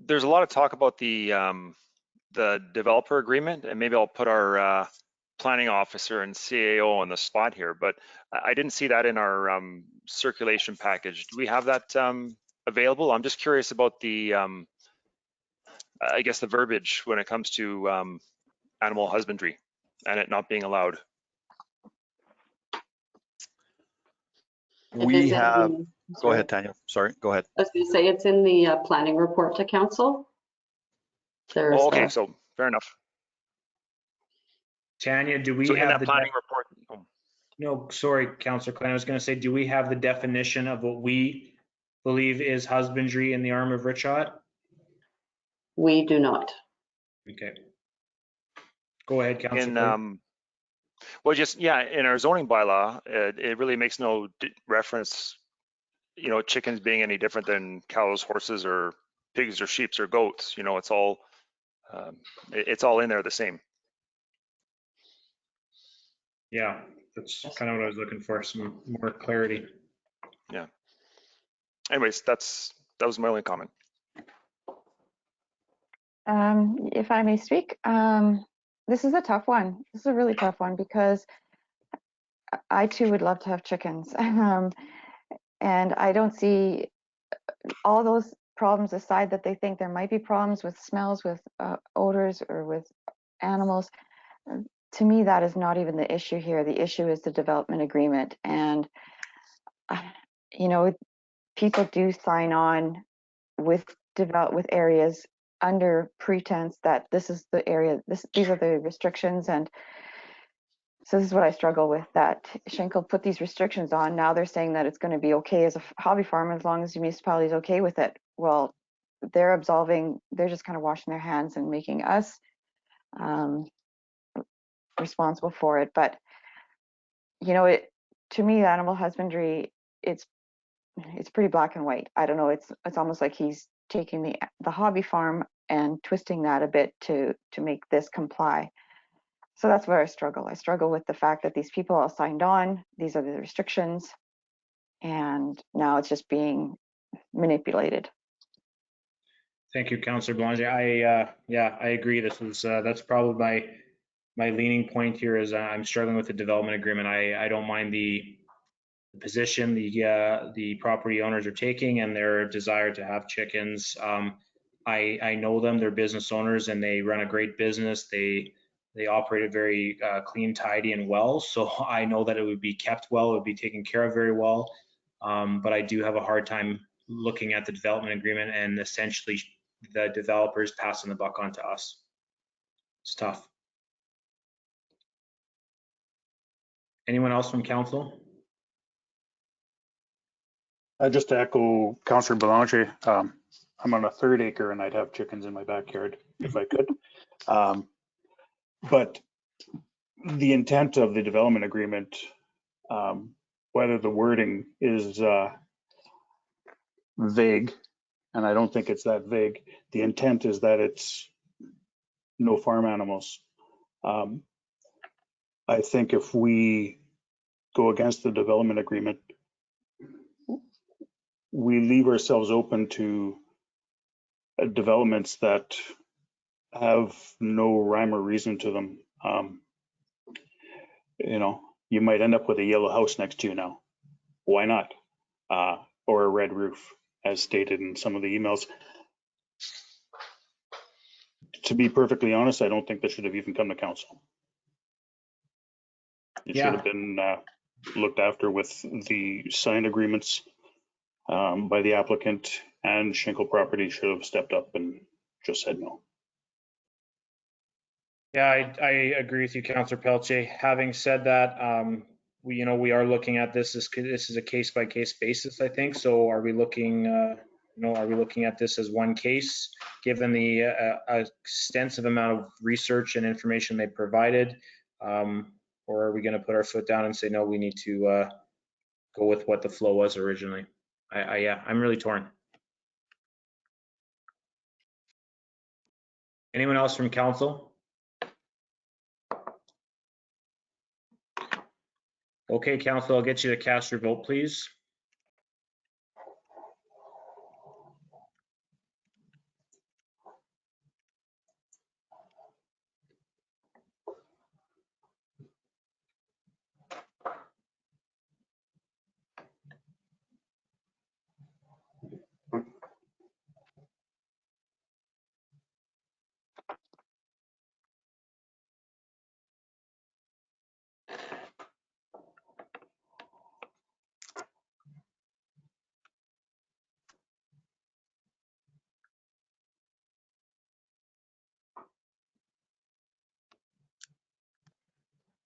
There's a lot of talk about the developer agreement, and maybe I'll put our planning officer and CAO on the spot here, but I didn't see that in our circulation package. Do we have that available? I'm just curious about the, I guess the verbiage when it comes to animal husbandry and it not being allowed. We have, go ahead, Tanya. Sorry, go ahead. I was going to say it's in the planning report to council. There's okay, so fair enough. Tanya, do we so have in that the planning report? Oh. No, sorry, Councillor Klein. I was going to say, do we have the definition of what we believe is husbandry in the Arm of Richot? We do not. Okay. Go ahead, Councillor Klein. Well, just, yeah, in our zoning bylaw, it really makes no reference, you know, chickens being any different than cows, horses, or pigs, or sheep, or goats. You know, it's all in there the same. Yeah, that's kind of what I was looking for, some more clarity. Yeah. Anyways, that was my only comment. If I may speak, this is a tough one. This is a really tough one because I too would love to have chickens. And I don't see all those problems aside that they think there might be problems with smells, with odors, or with animals. To me, that is not even the issue here. The issue is the development agreement. And, you know, people do sign on with areas under pretense that this is the area, these are the restrictions. And so this is what I struggle with, that Schenkel put these restrictions on. Now they're saying that it's going to be okay as a hobby farm as long as the municipality is okay with it. Well, they're just kind of washing their hands and making us responsible for it. But, you know, to me, animal husbandry, it's pretty black and white. I don't know. It's almost like he's taking the hobby farm and twisting that a bit to make this comply. So that's where I struggle. I struggle with the fact that these people all signed on. These are the restrictions, and now it's just being manipulated. Thank you, Councillor Belanger. I agree. This was that's probably my leaning point here is I'm struggling with the development agreement. I don't mind the position the property owners are taking and their desire to have chickens. I know them, they're business owners and they run a great business. They operate it very clean, tidy and well. So I know that it would be kept well, it would be taken care of very well. But I do have a hard time looking at the development agreement and essentially the developers passing the buck on to us. It's tough. Anyone else from council? Just to echo Councillor Belanger, I'm on a 3rd acre and I'd have chickens in my backyard if I could. But the intent of the development agreement, whether the wording is vague, and I don't think it's that vague, the intent is that it's no farm animals. I think if we go against the development agreement, we leave ourselves open to developments that have no rhyme or reason to them. You know, you might end up with a yellow house next to you now. Why not? Or a red roof, as stated in some of the emails. To be perfectly honest, I don't think this should have even come to council. It should have been looked after with the signed agreements by the applicant, and Schenkel Property should have stepped up and just said no. Yeah, I agree with you, Councillor Pelletier. Having said that, we are looking at this is a case by case basis, I think. So are we looking, are we looking at this as one case, given the extensive amount of research and information they provided, or are we going to put our foot down and say no? We need to go with what the flow was originally. I'm really torn. Anyone else from council? Okay, council, I'll get you to cast your vote, please.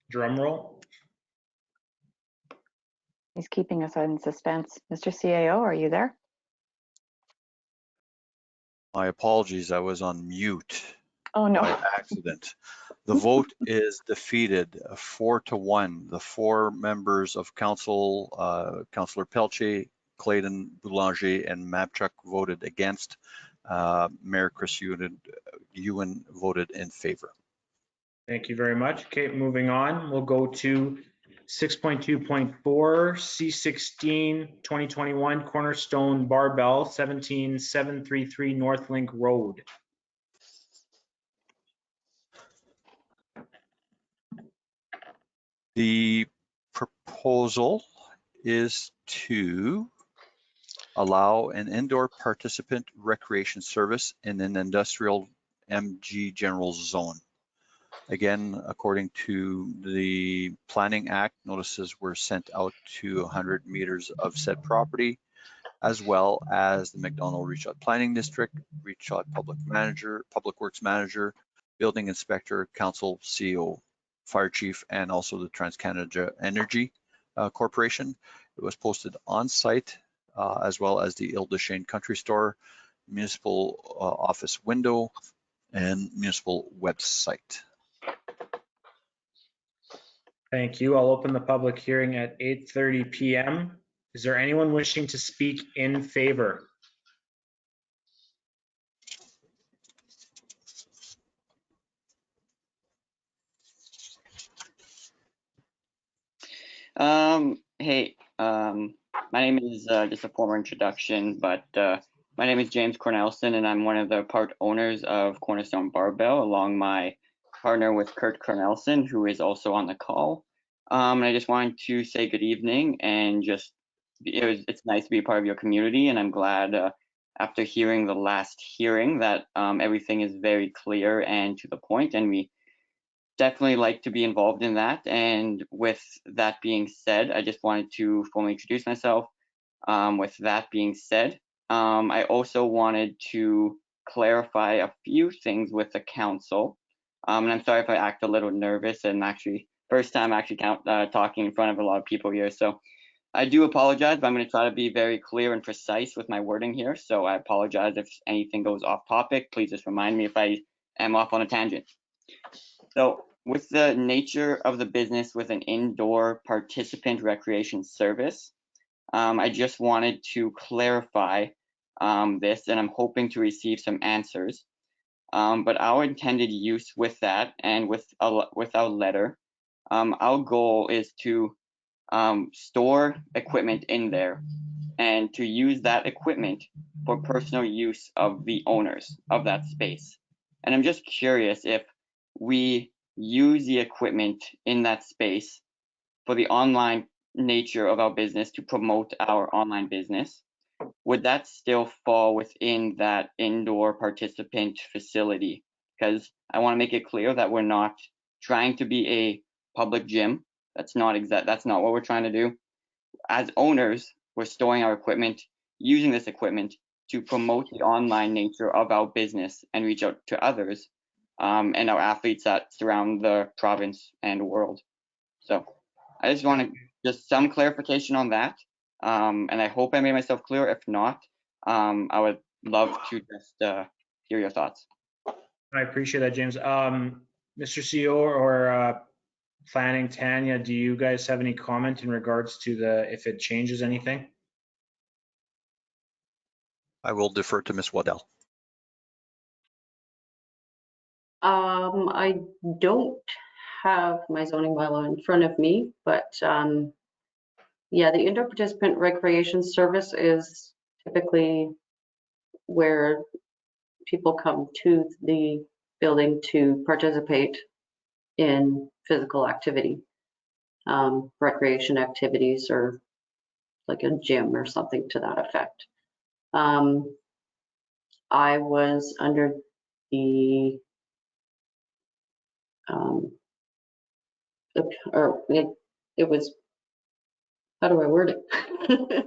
Drum roll. He's keeping us in suspense. Mr. CAO, are you there? My apologies, I was on mute. Oh no. By accident. The vote is defeated 4-1. The 4 members of council, Councillor Pelletier, Clayton, Boulanger, and Mapchuk voted against. Mayor Chris Ewan voted in favor. Thank you very much. Okay, moving on. We'll go to 6.2.4 C16 2021 Cornerstone Barbell 17733 North Link Road. The proposal is to allow an indoor participant recreation service in an industrial MG general zone. Again, according to the Planning Act, notices were sent out to 100 meters of said property, as well as the McDonald Richot Planning District, Richot Public Works Manager, Building Inspector, Council, CEO, Fire Chief, and also the TransCanada Energy Corporation. It was posted on site, as well as the Ile des Chênes Country Store, municipal office window, and municipal website. Thank you. I'll open the public hearing at 8:30 p.m. Is there anyone wishing to speak in favor? Hey, my name is just a former introduction, but my name is James Cornelison, and I'm one of the part owners of Cornerstone Barbell, along my partner with Kurt Cornelison, who is also on the call. And I just wanted to say good evening, and just it's nice to be a part of your community, and I'm glad after hearing the last hearing that everything is very clear and to the point, and we definitely like to be involved in that. And with that being said, I just wanted to formally introduce myself. With that being said, I also wanted to clarify a few things with the council. And I'm sorry if I act a little nervous, and actually first time actually talking in front of a lot of people here. So I do apologize, but I'm going to try to be very clear and precise with my wording here. So I apologize if anything goes off topic. Please just remind me if I am off on a tangent. So with the nature of the business with an indoor participant recreation service, I just wanted to clarify this, and I'm hoping to receive some answers. But our intended use with that, and with our letter, our goal is to store equipment in there and to use that equipment for personal use of the owners of that space. And I'm just curious if we use the equipment in that space for the online nature of our business to promote our online business, would that still fall within that indoor participant facility? Because I want to make it clear that we're not trying to be a public gym. That's not what we're trying to do. As owners, we're storing our equipment, using this equipment to promote the online nature of our business and reach out to others and our athletes that surround the province and world. So I just wanted just some clarification on that. And I hope I made myself clear. If not, I would love to just hear your thoughts. I appreciate that, James. Mr. CEO or planning, Tanya, do you guys have any comment in regards to if it changes anything? I will defer to Ms. Waddell. I don't have my zoning bylaw in front of me, but yeah, the indoor participant recreation service is typically where people come to the building to participate in physical activity, recreation activities, or like a gym or something to that effect. I was under the it was, how do I word it?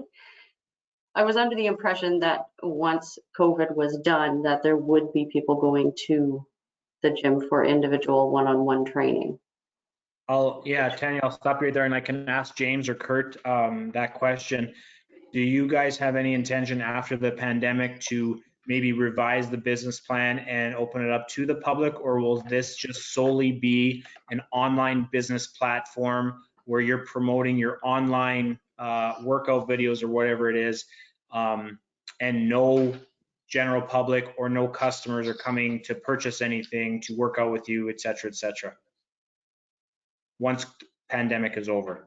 I was under the impression that once COVID was done, that there would be people going to the gym for individual one-on-one training. Tanya, I'll stop you right there, and I can ask James or Kurt that question. Do you guys have any intention after the pandemic to maybe revise the business plan and open it up to the public, or will this just solely be an online business platform where you're promoting your online workout videos or whatever it is, and no general public or no customers are coming to purchase anything, to work out with you, et cetera, once the pandemic is over?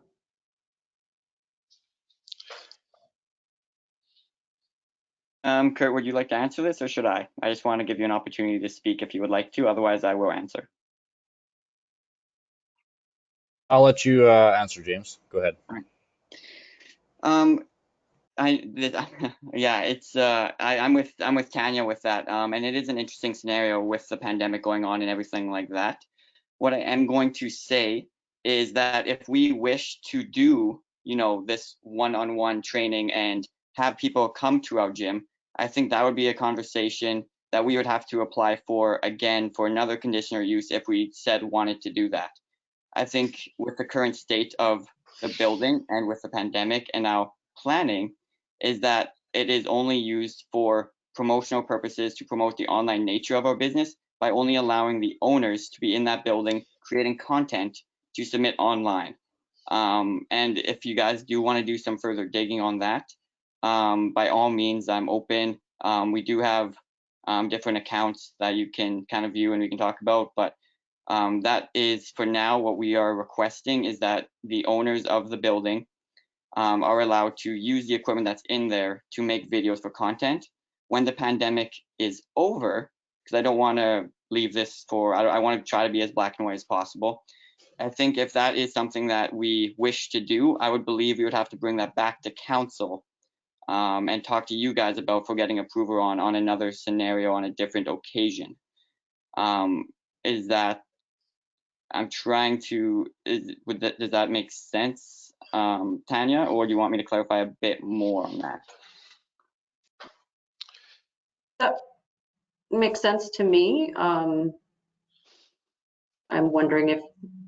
Kurt, would you like to answer this, or should I? I just want to give you an opportunity to speak if you would like to, otherwise I will answer. I'll let you answer, James. Go ahead. I'm with Tanya with that, and it is an interesting scenario with the pandemic going on and everything like that. What I am going to say is that if we wish to do, this one-on-one training and have people come to our gym, I think that would be a conversation that we would have to apply for again for another conditional use if we wanted to do that. I think with the current state of the building and with the pandemic and our planning, is that it is only used for promotional purposes to promote the online nature of our business by only allowing the owners to be in that building creating content to submit online. And if you guys do want to do some further digging on that, by all means, I'm open. We do have different accounts that you can kind of view and we can talk about, but that is for now what we are requesting is that the owners of the building are allowed to use the equipment that's in there to make videos for content. When the pandemic is over, because I don't want to leave this for, I want to try to be as black and white as possible. I think if that is something that we wish to do, I would believe we would have to bring that back to council and talk to you guys about for getting approval on another scenario on a different occasion. Is that, I'm trying to, does that make sense, Tanya, or do you want me to clarify a bit more on that? That makes sense to me. I'm wondering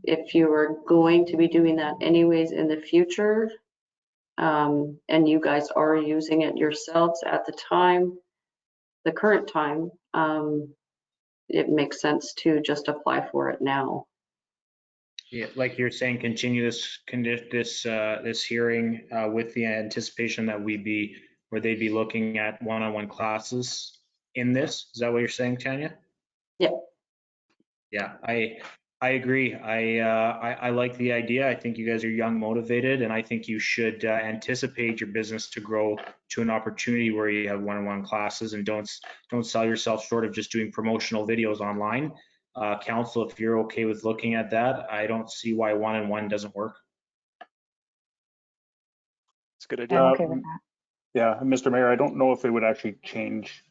if you are going to be doing that anyways in the future, and you guys are using it yourselves at the time, the current time, it makes sense to just apply for it now. Yeah, like you're saying, continue this hearing with the anticipation that they'd be looking at one-on-one classes in this. Is that what you're saying, Tanya? Yeah. Yeah, I agree. I like the idea. I think you guys are young, motivated, and I think you should anticipate your business to grow to an opportunity where you have one-on-one classes, and don't sell yourself short of just doing promotional videos online. Council, if you're okay with looking at that, I don't see why one-on-one doesn't work. It's a good idea. I'm okay with that. Yeah, Mr. Mayor, I don't know if it would actually change.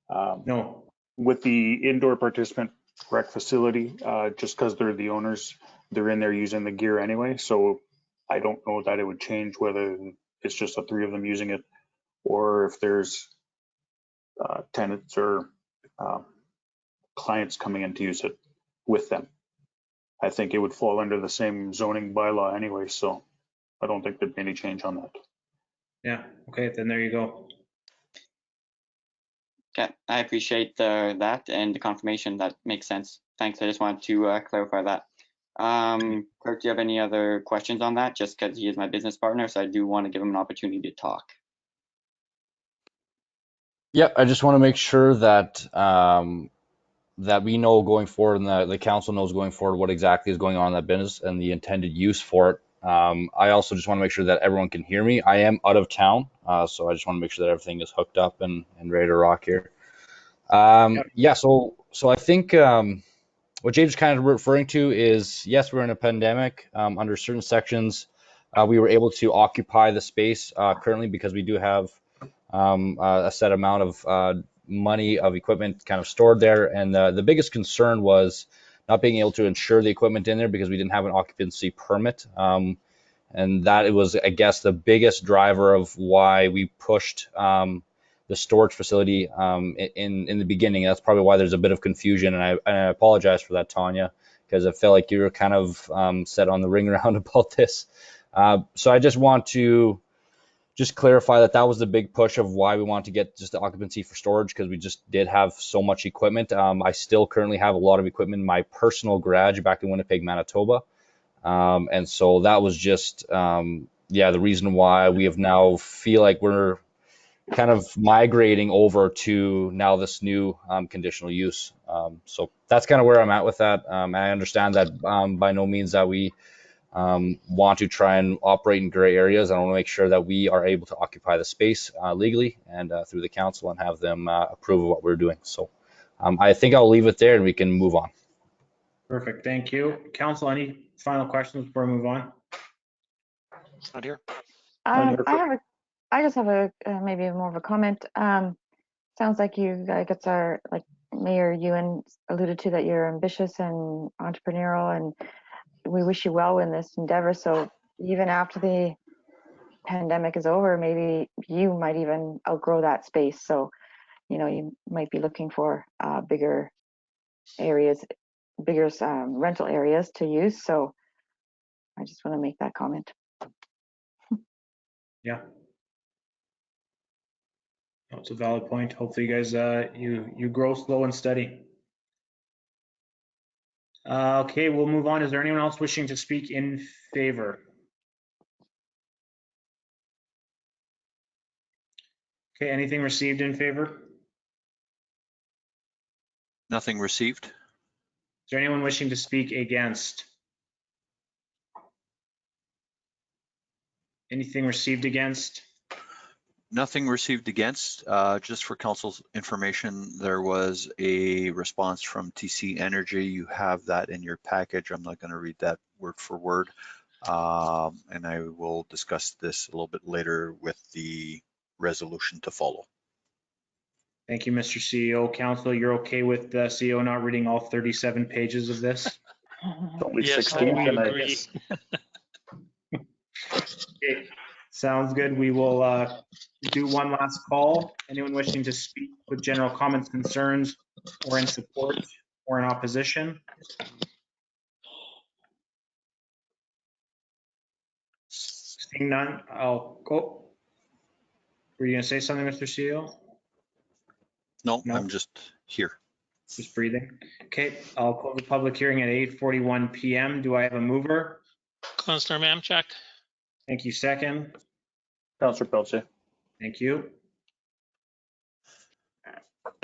No. With the indoor participant rec facility, just because they're the owners, they're in there using the gear anyway. So I don't know that it would change whether it's just the three of them using it or if there's tenants or clients coming in to use it with them. I think it would fall under the same zoning bylaw anyway, so I don't think there'd be any change on that. Yeah, okay, then there you go. Okay, I appreciate that and the confirmation. That makes sense. Thanks. I just wanted to clarify that. Kirk, do you have any other questions on that? Just because he is my business partner, so I do want to give him an opportunity to talk. Yep, I just want to make sure that that we know going forward and the council knows going forward what exactly is going on in that business and the intended use for it. I also just want to make sure that everyone can hear me. I am out of town, so I just want to make sure that everything is hooked up and ready to rock here. Yeah, so I think what James is kind of referring to is, yes, we're in a pandemic. Under certain sections, we were able to occupy the space currently because we do have a set amount of money of equipment kind of stored there. And the biggest concern was not being able to insure the equipment in there because we didn't have an occupancy permit. And that it was, I guess, the biggest driver of why we pushed the storage facility in the beginning. That's probably why there's a bit of confusion. And I apologize for that, Tanya, because I felt like you were kind of set on the ring around about this. So I just want to clarify that was the big push of why we wanted to get just the occupancy for storage, because we just did have so much equipment. I still currently have a lot of equipment in my personal garage back in Winnipeg, Manitoba. And so that was just, the reason why we have now feel like we're kind of migrating over to now this new conditional use. So that's kind of where I'm at with that. I understand that by no means that we want to try and operate in gray areas. I want to make sure that we are able to occupy the space legally and through the council and have them approve of what we're doing. So I think I'll leave it there and we can move on. Perfect, thank you. Council, any final questions before we move on? It's not here. I just have a maybe more of a comment. Sounds like you guys are, like Mayor Ewan alluded to, that you're ambitious and entrepreneurial, and we wish you well in this endeavor. So even after the pandemic is over, maybe you might even outgrow that space. So, you might be looking for bigger areas, bigger rental areas to use. So I just want to make that comment. Yeah. That's a valid point. Hopefully you guys, you grow slow and steady. Okay, we'll move on. Is there anyone else wishing to speak in favor? Okay, anything received in favor? Nothing received. Is there anyone wishing to speak against? Anything received against? Nothing received against. Just for council's information, there was a response from TC Energy. You have that in your package. I'm not going to read that word for word. And I will discuss this a little bit later with the resolution to follow. Thank you, Mr. CEO. Council, you're okay with the CEO not reading all 37 pages of this? Only Yes, 16 we tonight. agree. Okay, sounds good. We will do one last call. Anyone wishing to speak with general comments, concerns, or in support or in opposition? Seeing none, I'll go. Were you going to say something, Mr. CEO? No, I'm just here. Just breathing. Okay, I'll close the public hearing at 8:41 p.m. Do I have a mover? Councillor Mamchuk. Thank you. Second. Councillor Pelletier. Thank you.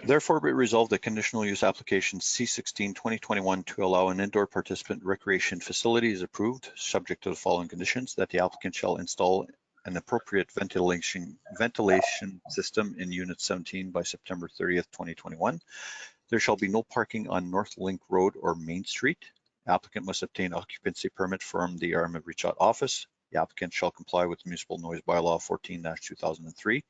Therefore, be resolved that conditional use application C16 2021 to allow an indoor participant recreation facility is approved, subject to the following conditions: that the applicant shall install an appropriate ventilation system in Unit 17 by September 30th, 2021. There shall be no parking on North Link Road or Main Street. Applicant must obtain occupancy permit from the Armagh-Rechat office. The applicant shall comply with the Municipal Noise Bylaw 14-2003.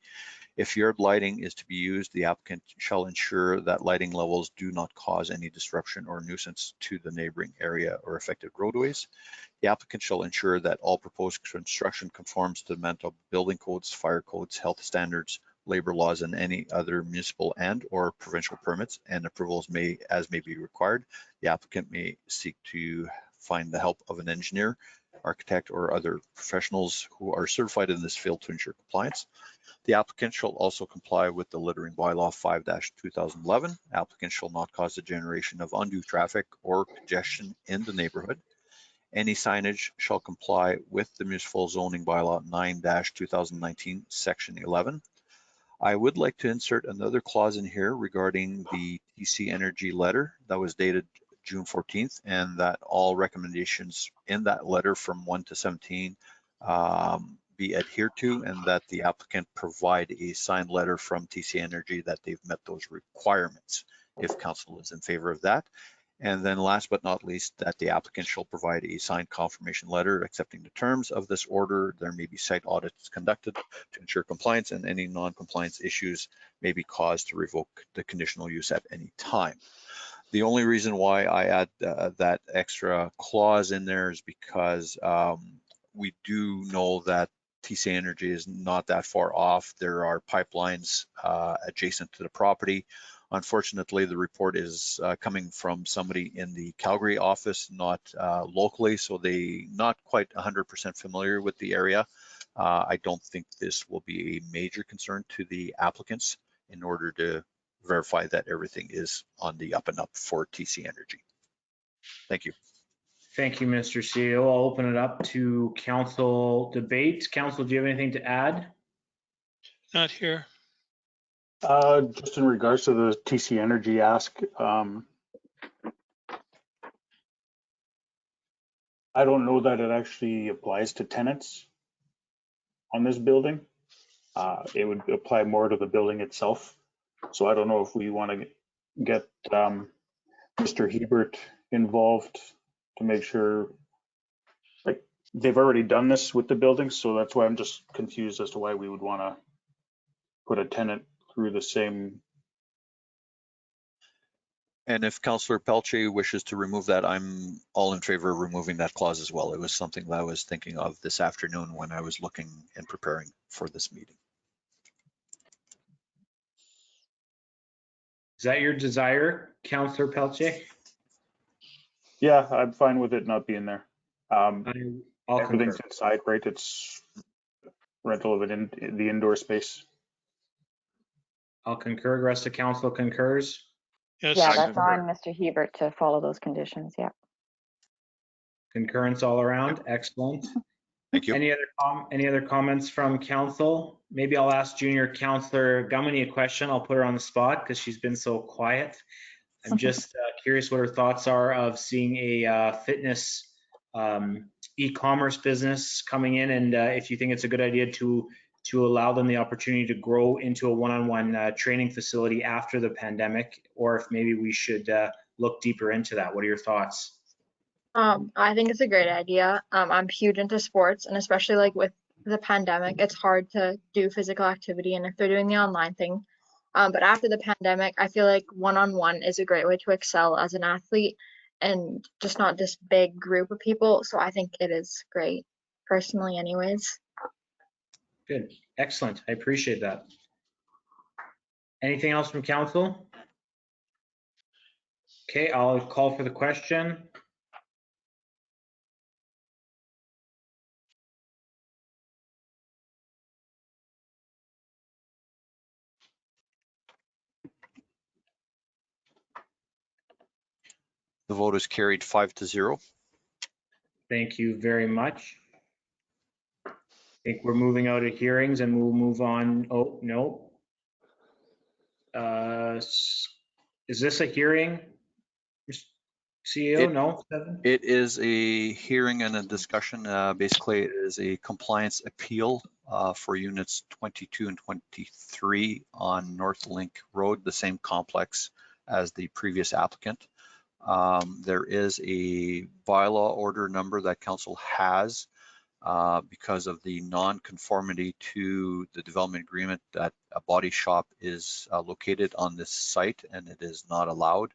If yard lighting is to be used, the applicant shall ensure that lighting levels do not cause any disruption or nuisance to the neighboring area or affected roadways. The applicant shall ensure that all proposed construction conforms to the Manitoba building codes, fire codes, health standards, labor laws, and any other municipal and or provincial permits and approvals may be required. The applicant may seek to find the help of an engineer, architect, or other professionals who are certified in this field to ensure compliance. The applicant shall also comply with the littering bylaw 5-2011. Applicant shall not cause the generation of undue traffic or congestion in the neighborhood. Any signage shall comply with the municipal zoning bylaw 9-2019, section 11. I would like to insert another clause in here regarding the TC Energy letter that was dated June 14th, and that all recommendations in that letter from 1 to 17 be adhered to, and that the applicant provide a signed letter from TC Energy that they've met those requirements, if council is in favor of that. And then last but not least, that the applicant shall provide a signed confirmation letter accepting the terms of this order. There may be site audits conducted to ensure compliance, and any non-compliance issues may be caused to revoke the conditional use at any time. The only reason why I add that extra clause in there is because we do know that TC Energy is not that far off. There are pipelines adjacent to the property. Unfortunately, the report is coming from somebody in the Calgary office, not locally, so they not quite 100% familiar with the area. I don't think this will be a major concern to the applicants in order to verify that everything is on the up and up for TC Energy. Thank you. Thank you, Mr. CEO. I'll open it up to council debate. Council, do you have anything to add? Not here. Just in regards to the TC Energy ask, I don't know that it actually applies to tenants on this building. It would apply more to the building itself. So I don't know if we want to get Mr. Hebert involved to make sure, like, they've already done this with the building, so that's why I'm just confused as to why we would want to put a tenant through the same. And if Councillor Pelletier wishes to remove that, I'm all in favor of removing that clause as well. It was something that I was thinking of this afternoon when I was looking and preparing for this meeting. Is that your desire, Councillor Pelletier? Yeah, I'm fine with it not being there. I'll Everything's concur. inside, right? It's rental of it in the indoor space. I'll concur. The rest of council concurs. Yeah, that's on Mr. Hebert to follow those conditions. Yeah. Concurrence all around. Excellent. Thank you. Any other comments from council? Maybe I'll ask Junior Councillor Gummany a question. I'll put her on the spot because she's been so quiet. I'm just curious what her thoughts are of seeing a fitness e-commerce business coming in, and if you think it's a good idea to allow them the opportunity to grow into a one-on-one training facility after the pandemic, or if maybe we should look deeper into that. What are your thoughts? I think it's a great idea. I'm huge into sports, and especially like with the pandemic, it's hard to do physical activity, and if they're doing the online thing. But after the pandemic, I feel like one-on-one is a great way to excel as an athlete and just not this big group of people. So I think it is great, personally anyways. Good. Excellent. I appreciate that. Anything else from council? Okay, I'll call for the question. The vote is carried 5-0. Thank you very much. I think we're moving out of hearings and we'll move on. Oh, no. Is this a hearing? CEO, no? It is a hearing and a discussion. Basically, it is a compliance appeal for units 22 and 23 on North Link Road, the same complex as the previous applicant. There is a bylaw order number that council has because of the non-conformity to the development agreement that a body shop is located on this site and it is not allowed.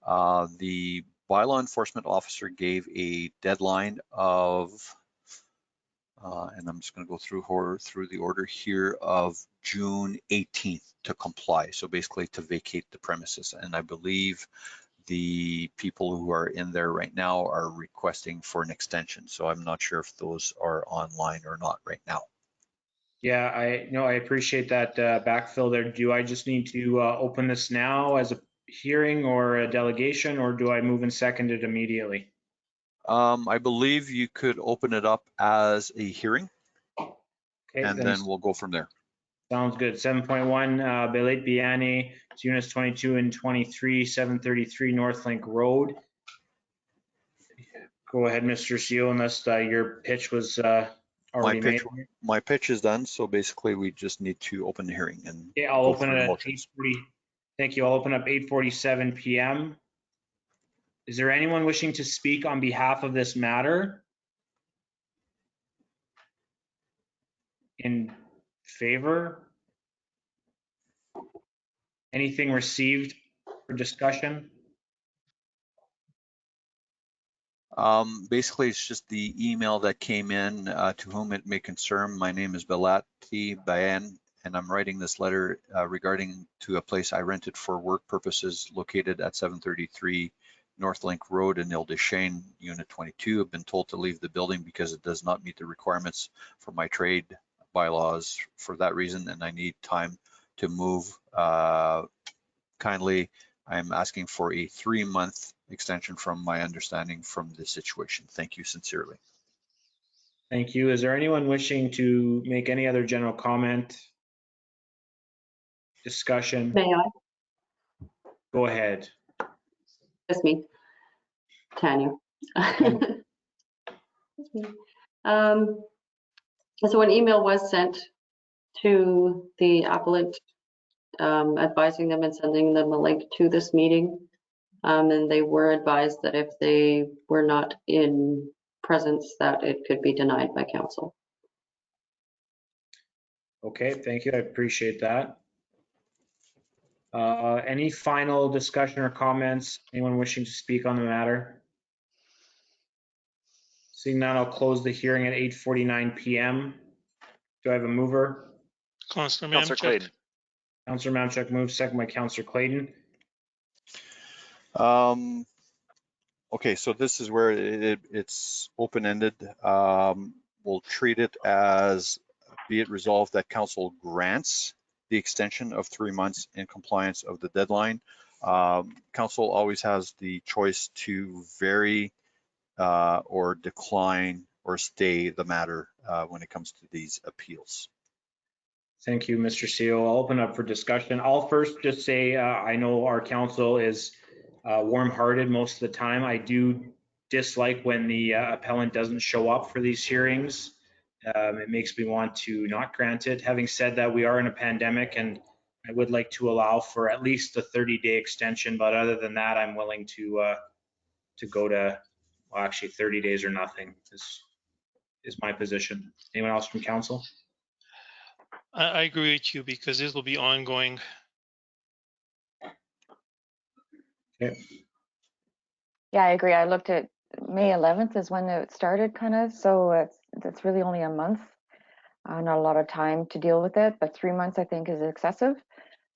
The bylaw enforcement officer gave a deadline of, and I'm just going to go through the order here, of June 18th to comply. So basically to vacate the premises. And I believe the people who are in there right now are requesting for an extension. So I'm not sure if those are online or not right now. Yeah, I appreciate that backfill there. Do I just need to open this now as a hearing or a delegation, or do I move and second it immediately? I believe you could open it up as a hearing, okay, and then we'll go from there. Sounds good. 7.1, Belit Biani, units 22 and 23, 733 North Link Road. Go ahead, Mr. CEO, unless your pitch was already made. My pitch is done, so basically we just need to open the hearing. And yeah, I'll open it at 8:40. Thank you. I'll open up 8:47 p.m. Is there anyone wishing to speak on behalf of this matter? In favor? Anything received for discussion? Basically, it's just the email that came in to whom it may concern. My name is Belati Bayan, and I'm writing this letter regarding to a place I rented for work purposes located at 733 North Link Road in Ile-des-Chênes, Unit 22. I've been told to leave the building because it does not meet the requirements for my trade bylaws for that reason, and I need time to move. Kindly, I'm asking for a 3-month extension from my understanding from this situation. Thank you sincerely. Thank you. Is there anyone wishing to make any other general comment? Discussion? May I? Go ahead. That's me, Tanya. So an email was sent to the applicant advising them and sending them a link to this meeting. And they were advised that if they were not in presence, that it could be denied by council. Okay, thank you. I appreciate that. Any final discussion or comments? Anyone wishing to speak on the matter? Seeing none, I'll close the hearing at 8:49 p.m. Do I have a mover? Councillor Mamchuk. Councillor Mamchuk moves, second by Councillor Clayton. Okay, so this is where it's open-ended. We'll treat it as, be it resolved that council grants the extension of 3 months in compliance of the deadline. Council always has the choice to vary or decline or stay the matter when it comes to these appeals. Thank you, Mr. CEO. I'll open up for discussion. I'll first just say I know our council is warm-hearted most of the time. I do dislike when the appellant doesn't show up for these hearings. It makes me want to not grant it. Having said that, we are in a pandemic, and I would like to allow for at least a 30-day extension. But other than that, I'm willing to go to, well, actually 30 days or nothing is my position. Anyone else from council? I agree with you because this will be ongoing. Okay. Yeah, I agree. I looked at May 11th is when it started, kind of. So it's really only a month. Not a lot of time to deal with it, but 3 months I think is excessive.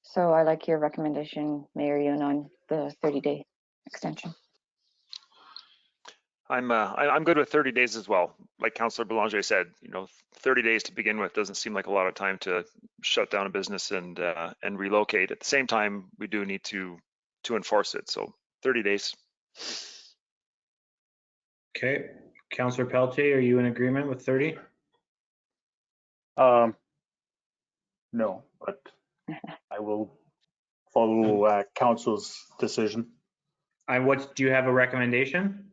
So I like your recommendation, Mayor Yoon, on the 30-day extension. I'm good with 30 days as well. Like Councillor Belanger said, 30 days to begin with doesn't seem like a lot of time to shut down a business and relocate. At the same time, we do need to enforce it. So 30 days. Okay. Councillor Pelletier, are you in agreement with 30? No, but I will follow council's decision. What do you have a recommendation?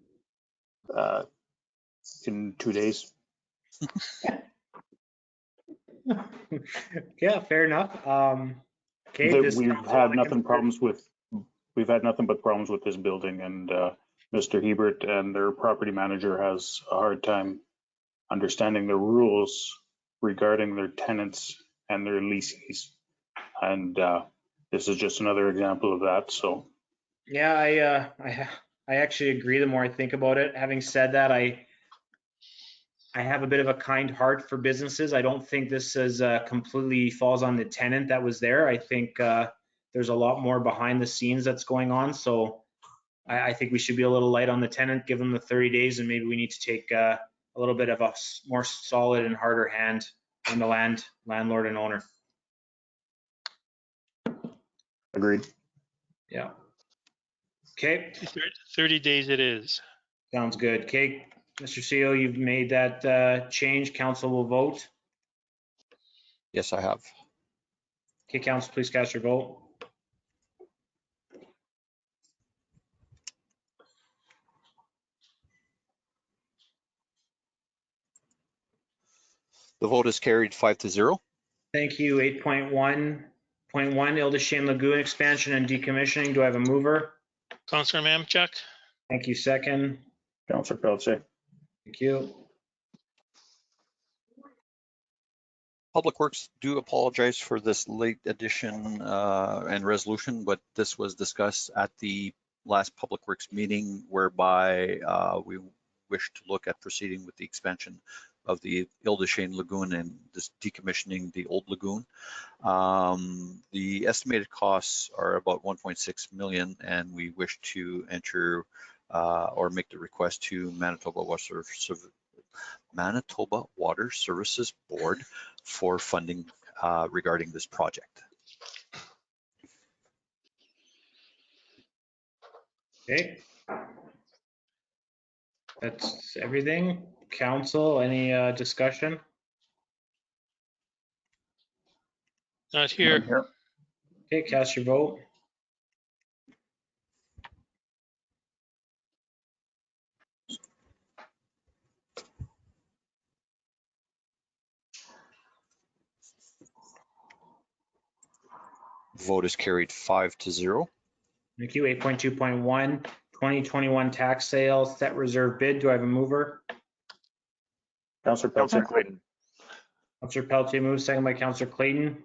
In 2 days. Yeah, fair enough. Okay, We've had nothing but problems with this building, and Mr. Hebert and their property manager has a hard time understanding the rules regarding their tenants and their leases. And this is just another example of that. So yeah, I actually agree the more I think about it. Having said that, I have a bit of a kind heart for businesses. I don't think this is completely falls on the tenant that was there. I think there's a lot more behind the scenes that's going on. So I think we should be a little light on the tenant, give them the 30 days, and maybe we need to take a little bit of a more solid and harder hand on the landlord and owner. agreed. Yeah. Okay. 30 days it is. Sounds good. Okay, Mr. CEO, you've made that change. Council will vote. Yes, I have. Okay, council, please cast your vote. The vote is carried 5-0. Thank you. 8.1.1 Ile des Chênes Lagoon expansion and decommissioning. Do I have a mover? Councillor Mamchuk. Thank you. Second. Councillor Pelletier. Thank you. Public Works do apologize for this late addition and resolution, but this was discussed at the last Public Works meeting, whereby we wish to look at proceeding with the expansion of the Ile des Chênes Lagoon and this decommissioning the old lagoon. The estimated costs are about 1.6 million, and we wish to enter or make the request to Manitoba Water Services Board for funding regarding this project. Okay. That's everything. Council, any discussion? Not here. Okay, cast your vote. Vote is carried 5-0. Thank you. 8.2.1 2021 tax sale set reserve bid. Do I have a mover? Councillor Pelletier. Clayton. Councillor Pelletier moves, second by Councillor Clayton.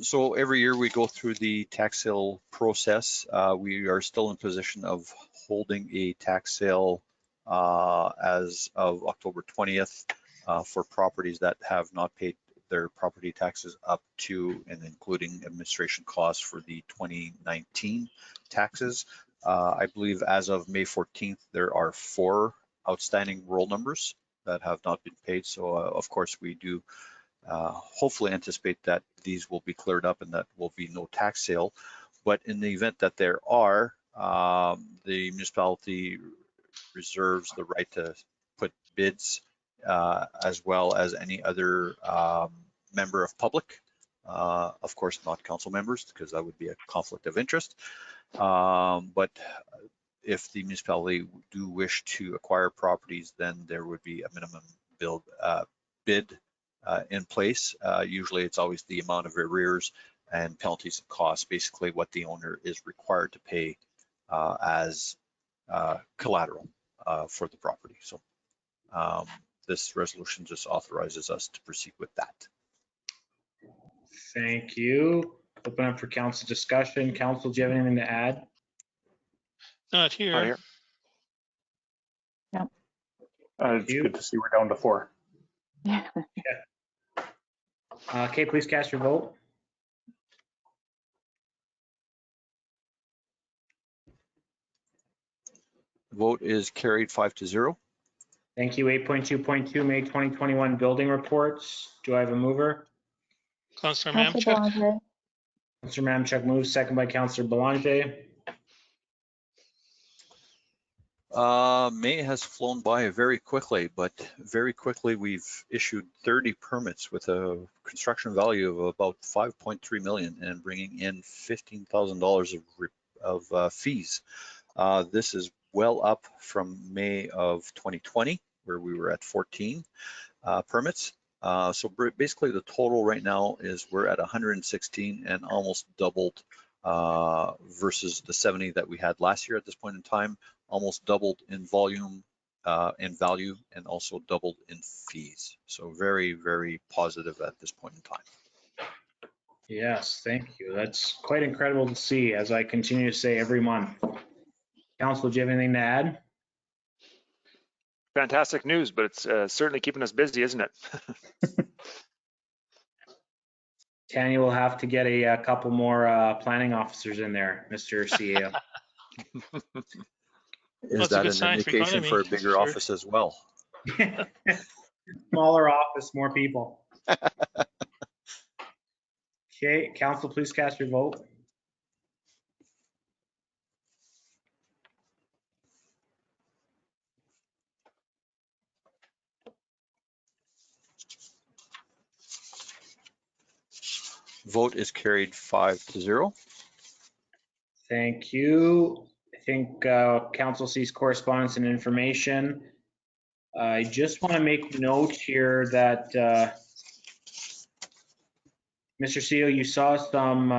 So every year we go through the tax sale process. We are still in position of holding a tax sale as of October 20th for properties that have not paid their property taxes up to and including administration costs for the 2019 taxes. I believe as of May 14th, there are 4 outstanding roll numbers that have not been paid. So of course we do hopefully anticipate that these will be cleared up and that will be no tax sale. But in the event that there are, The municipality reserves the right to put bids as well as any other member of public. Of course, not council members, because that would be a conflict of interest. But if the municipality do wish to acquire properties, then there would be a minimum bid in place. Usually it's always the amount of arrears and penalties and costs, basically what the owner is required to pay as collateral for the property. So this resolution just authorizes us to proceed with that. Thank you. Open up for council discussion. Council, do you have anything to add? Not here. No. It's good to see we're down to 4. Yeah. Okay, please cast your vote. Vote is carried 5-0. Thank you. 8.2.2 May 2021 building reports. Do I have a mover? Councillor Councillor Mamchuk. Belanger. Councillor Mamchuk moves, second by Councillor Belanger. May has flown by very quickly, but very quickly we've issued 30 permits with a construction value of about 5.3 million and bringing in $15,000 of fees. This is well up from May of 2020, where we were at 14 permits. So basically the total right now is we're at 116 and almost doubled versus the 70 that we had last year at this point in time, almost doubled in volume and value, and also doubled in fees. So very, very positive at this point in time. Yes, thank you. That's quite incredible to see, as I continue to say every month. Council, do you have anything to add? Fantastic news, but it's certainly keeping us busy, isn't it? Tanya will have to get a couple more planning officers in there, Mr. CEO. Is that an indication for a bigger office as well? Smaller office, more people. Okay, council, please cast your vote. Vote is carried 5-0. Thank you. I think council sees correspondence and information. I just want to make note here that Mr. CEO, you saw some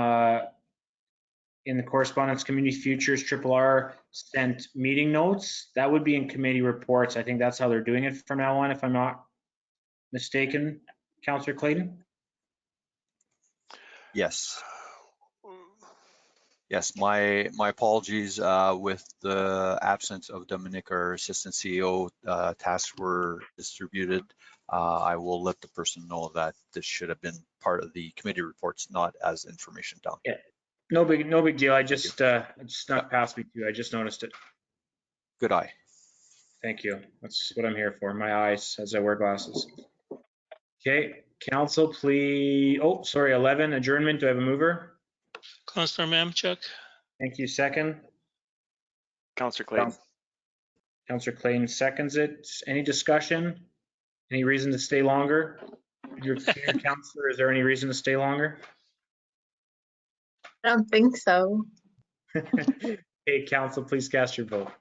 in the correspondence community futures RRR sent meeting notes. That would be in committee reports. I think that's how they're doing it from now on, if I'm not mistaken, Councillor Clayton. Yes. Yes, my apologies with the absence of Dominic, our assistant CEO. Tasks were distributed. I will let the person know that this should have been part of the committee reports, not as information down. Yeah, no big deal. I just snuck past me too. I just noticed it. Good eye. Thank you. That's what I'm here for. My eyes, as I wear glasses. Okay, council, please. Oh, sorry, 11, adjournment. Do I have a mover? Councillor Mamchuk. Thank you. Second. Councillor Clayton. Councillor Clayton seconds it. Any discussion? Any reason to stay longer? Your councillor, is there any reason to stay longer? I don't think so. Okay, council, please cast your vote.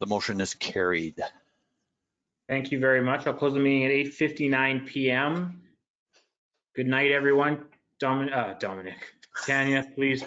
The motion is carried. Thank you very much. I'll close the meeting at 8:59 p.m. Good night, everyone. Dominic. Tanya, please.